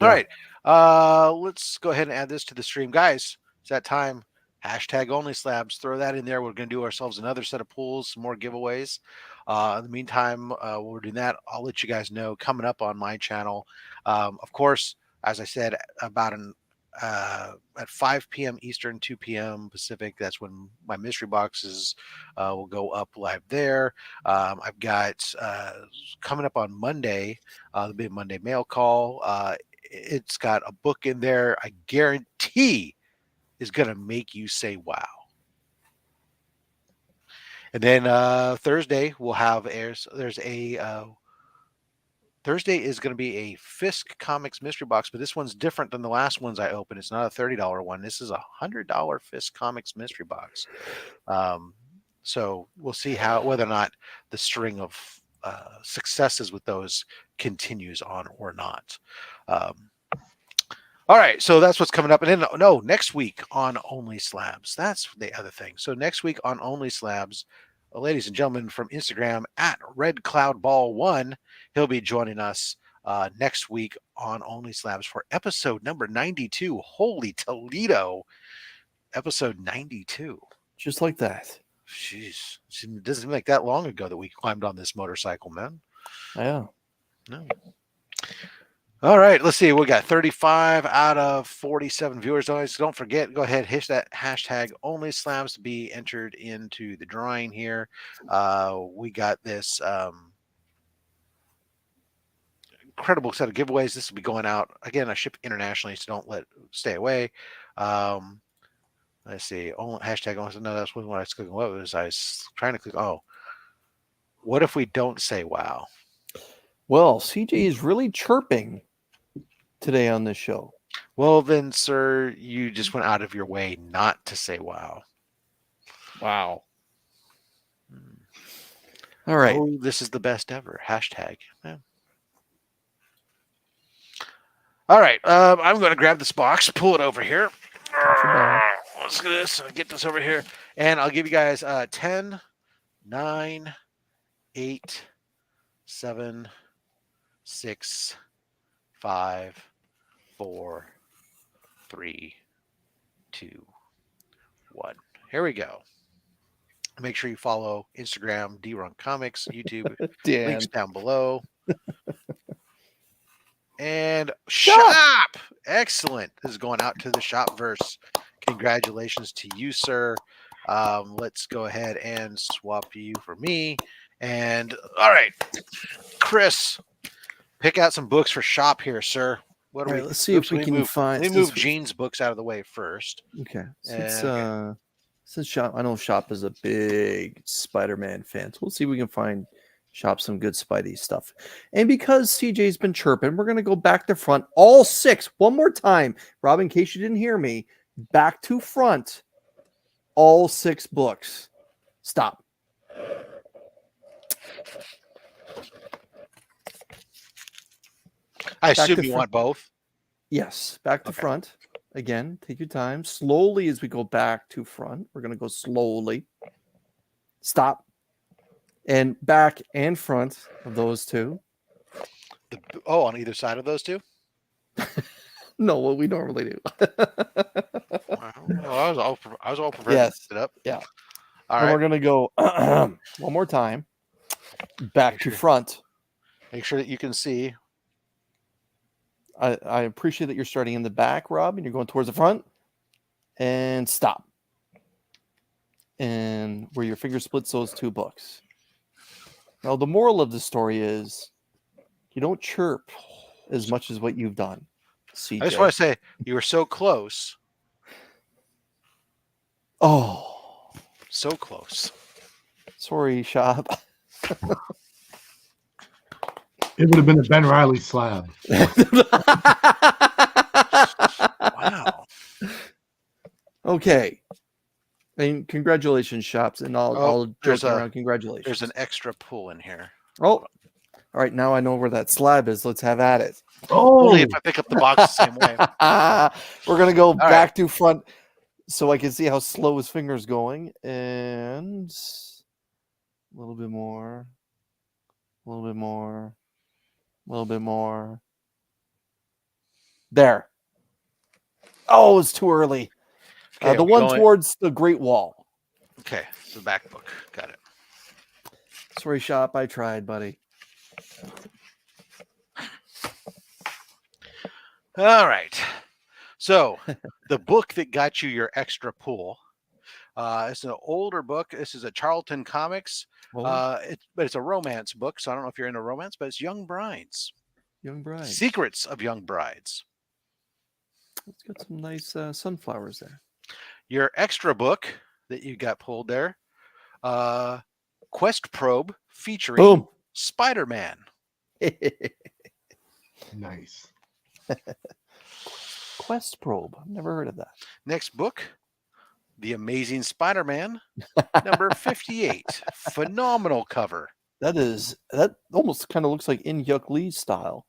All right. Let's go ahead and add this to the stream. Guys, it's that time. Hashtag OnlySlabs. Throw that in there. We're going to do ourselves another set of pools, some more giveaways. In the meantime, we're doing that. I'll let you guys know coming up on my channel. Of course, as I said, about at 5 p.m. Eastern, 2 p.m. Pacific, that's when my mystery boxes will go up live there. I've got coming up on Monday, the big Monday mail call. It's got a book in there I guarantee is going to make you say wow. And then Thursday we'll have Thursday is going to be a Fisk Comics mystery box, but this one's different than the last ones I opened. It's not a $30 one. This is a $100 Fisk Comics mystery box. So we'll see whether or not the string of successes with those continues on or not. All right, so that's what's coming up. And then, next week on OnlySlabs. That's the other thing. So next week on OnlySlabs, ladies and gentlemen from Instagram at RedCloudBall1, he'll be joining us next week on OnlySlabs for episode number 92. Holy Toledo, episode 92. Just like that. Jeez, it doesn't seem like that long ago that we climbed on this motorcycle, man. Yeah. No. All right, let's see. We got 35 out of 47 viewers. Don't forget, go ahead, hit that hashtag OnlySlabs to be entered into the drawing here. We got this incredible set of giveaways. This will be going out. Again, I ship internationally, so don't stay away. Let's see. Hashtag OnlySlabs. No, that's what I was clicking. What was I was trying to click? Oh, what if we don't say wow? Well, CJ is really chirping today on this show. Well, then, sir, you just went out of your way not to say wow. Wow. All right. Oh, this is the best ever. Hashtag. Yeah. All right. I'm going to grab this box, pull it over here. Let's do this. I'll get this over here. And I'll give you guys 10, 9, 8, 7, 6, 5, 4, 3, 2, 1. Here we go. Make sure you follow Instagram, Runk Comics, YouTube, links down below. And shop. Excellent. This is going out to the Shopverse. Congratulations to you, sir. Let's go ahead and swap you for me. And all right, Chris, pick out some books for shop here, sir. Let's see if we can find. Let me move Gene's books out of the way first. Okay. Since Shop, I know Shop is a big Spider-Man fan, so we'll see if we can find Shop some good Spidey stuff. And because CJ's been chirping, we're going to go back to front. All 6. One more time. Rob, in case you didn't hear me, back to front. All 6 books. Stop. I assume you want both? Yes. Back to front. Again, take your time. Slowly as we go back to front. We're going to go slowly. Stop. And back and front of those 2. On either side of those 2? No, what we normally do. I was all prepared yes. to sit up. Yeah. All right. We're going to go one more time. Back to front. Make sure that you can see. I appreciate that you're starting in the back, Rob, and you're going towards the front. And stop. And where your finger splits those 2 books. Now, the moral of the story is you don't chirp as much as what you've done, CJ. I just want to say you were so close. Oh. So close. Sorry, Shop. It would have been a Ben Riley slab. Wow. Okay. And congratulations, Shops. And all there's joking around, congratulations. There's an extra pull in here. Oh, all right. Now I know where that slab is. Let's have at it. Only if I pick up the box the same way. We're going to go back right. to front so I can see how slow his finger's going. And a little bit more. A little bit more. A little bit more. There. Oh, it's too early. Okay, the one towards the Great Wall. Okay, the back book. Got it. Sorry, Shop. I tried, buddy. All right. So the book that got you your extra pull. It's an older book. This is a Charlton Comics. But it's a romance book. So I don't know if you're into romance, but it's Young Brides. Young Brides. Secrets of Young Brides. It's got some nice sunflowers there. Your extra book that you got pulled there. Quest Probe featuring Spider-Man. Nice. Quest Probe. I've never heard of that. Next book, The Amazing Spider-Man, number 58. Phenomenal cover. That almost kind of looks like In Hyuk Lee's style.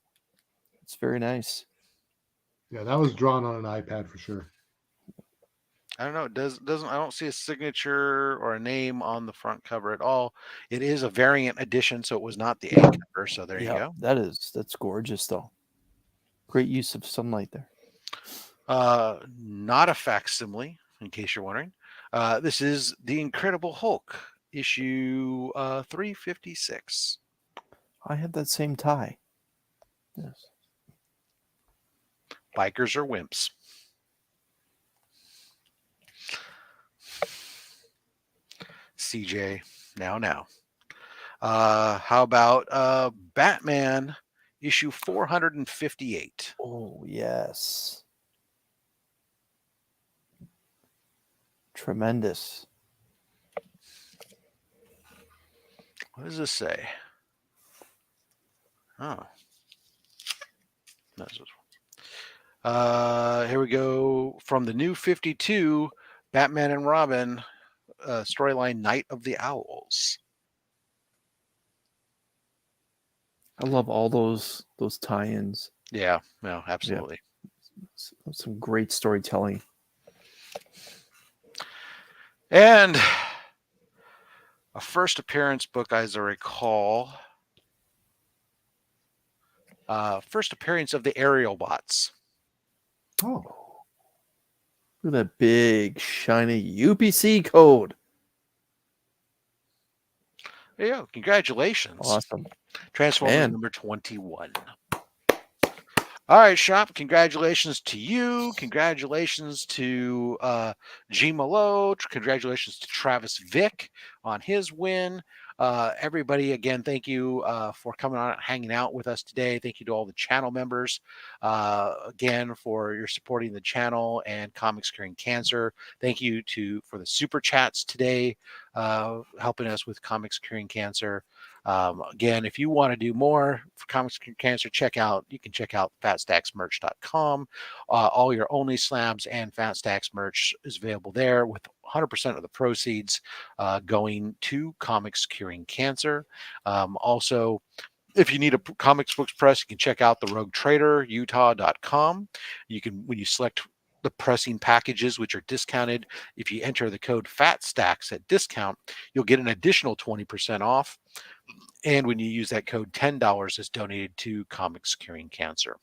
It's very nice. Yeah, that was drawn on an iPad for sure. I don't know. It doesn't I don't see a signature or a name on the front cover at all. It is a variant edition, so it was not the A cover. So there you go. That's gorgeous though. Great use of sunlight there. Not a facsimile, in case you're wondering. This is The Incredible Hulk, issue 356. I have that same tie. Yes. Bikers are wimps. CJ, now. How about Batman issue 458? Oh, yes. Tremendous. What does this say? Oh. That's here we go. From the New 52, Batman and Robin storyline, Night of the Owls. I love all those tie-ins. Yeah, no, absolutely. Yeah. Some great storytelling. And a first appearance book, as I recall. First appearance of the Aerial Bots. Oh. Look at that big, shiny UPC code. There you go. Congratulations. Awesome. Transformer number 21. All right, Shop. Congratulations to you. Congratulations to G. Malo. Congratulations to Travis Vick on his win. Everybody, again, thank you for coming on and hanging out with us today. Thank you to all the channel members, again, for your supporting the channel and Comics Curing Cancer. Thank you for the super chats today, helping us with Comics Curing Cancer. Again, if you want to do more for Comics Curing Cancer, you can check out fatstacksmerch.com. All your OnlySlabs and Fat Stacks merch is available there, with 100% of the proceeds going to Comics Curing Cancer. Also, if you need a comics books press, you can check out the roguetraderutah.com. You can, when you select the pressing packages, which are discounted, if you enter the code FATSTACKS at discount, you'll get an additional 20% off. And when you use that code, $10 is donated to Comics Curing Cancer.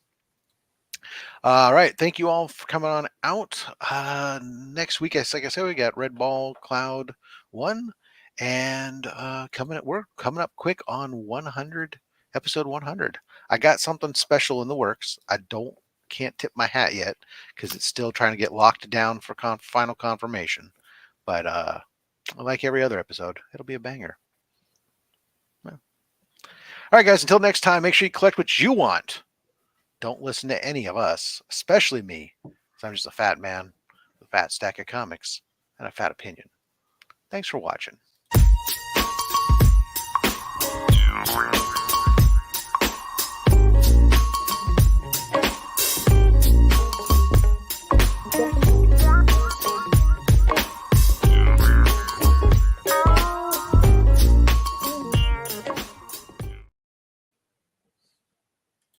All right. Thank you all for coming on out. Next week, like I said, we got Red Ball Cloud 1. And we're coming up quick on 100, episode 100. I got something special in the works. Can't tip my hat yet because it's still trying to get locked down for final confirmation. But like every other episode, it'll be a banger. All right, guys, until next time, make sure you collect what you want. Don't listen to any of us, especially me, because I'm just a fat man with a fat stack of comics and a fat opinion. Thanks for watching.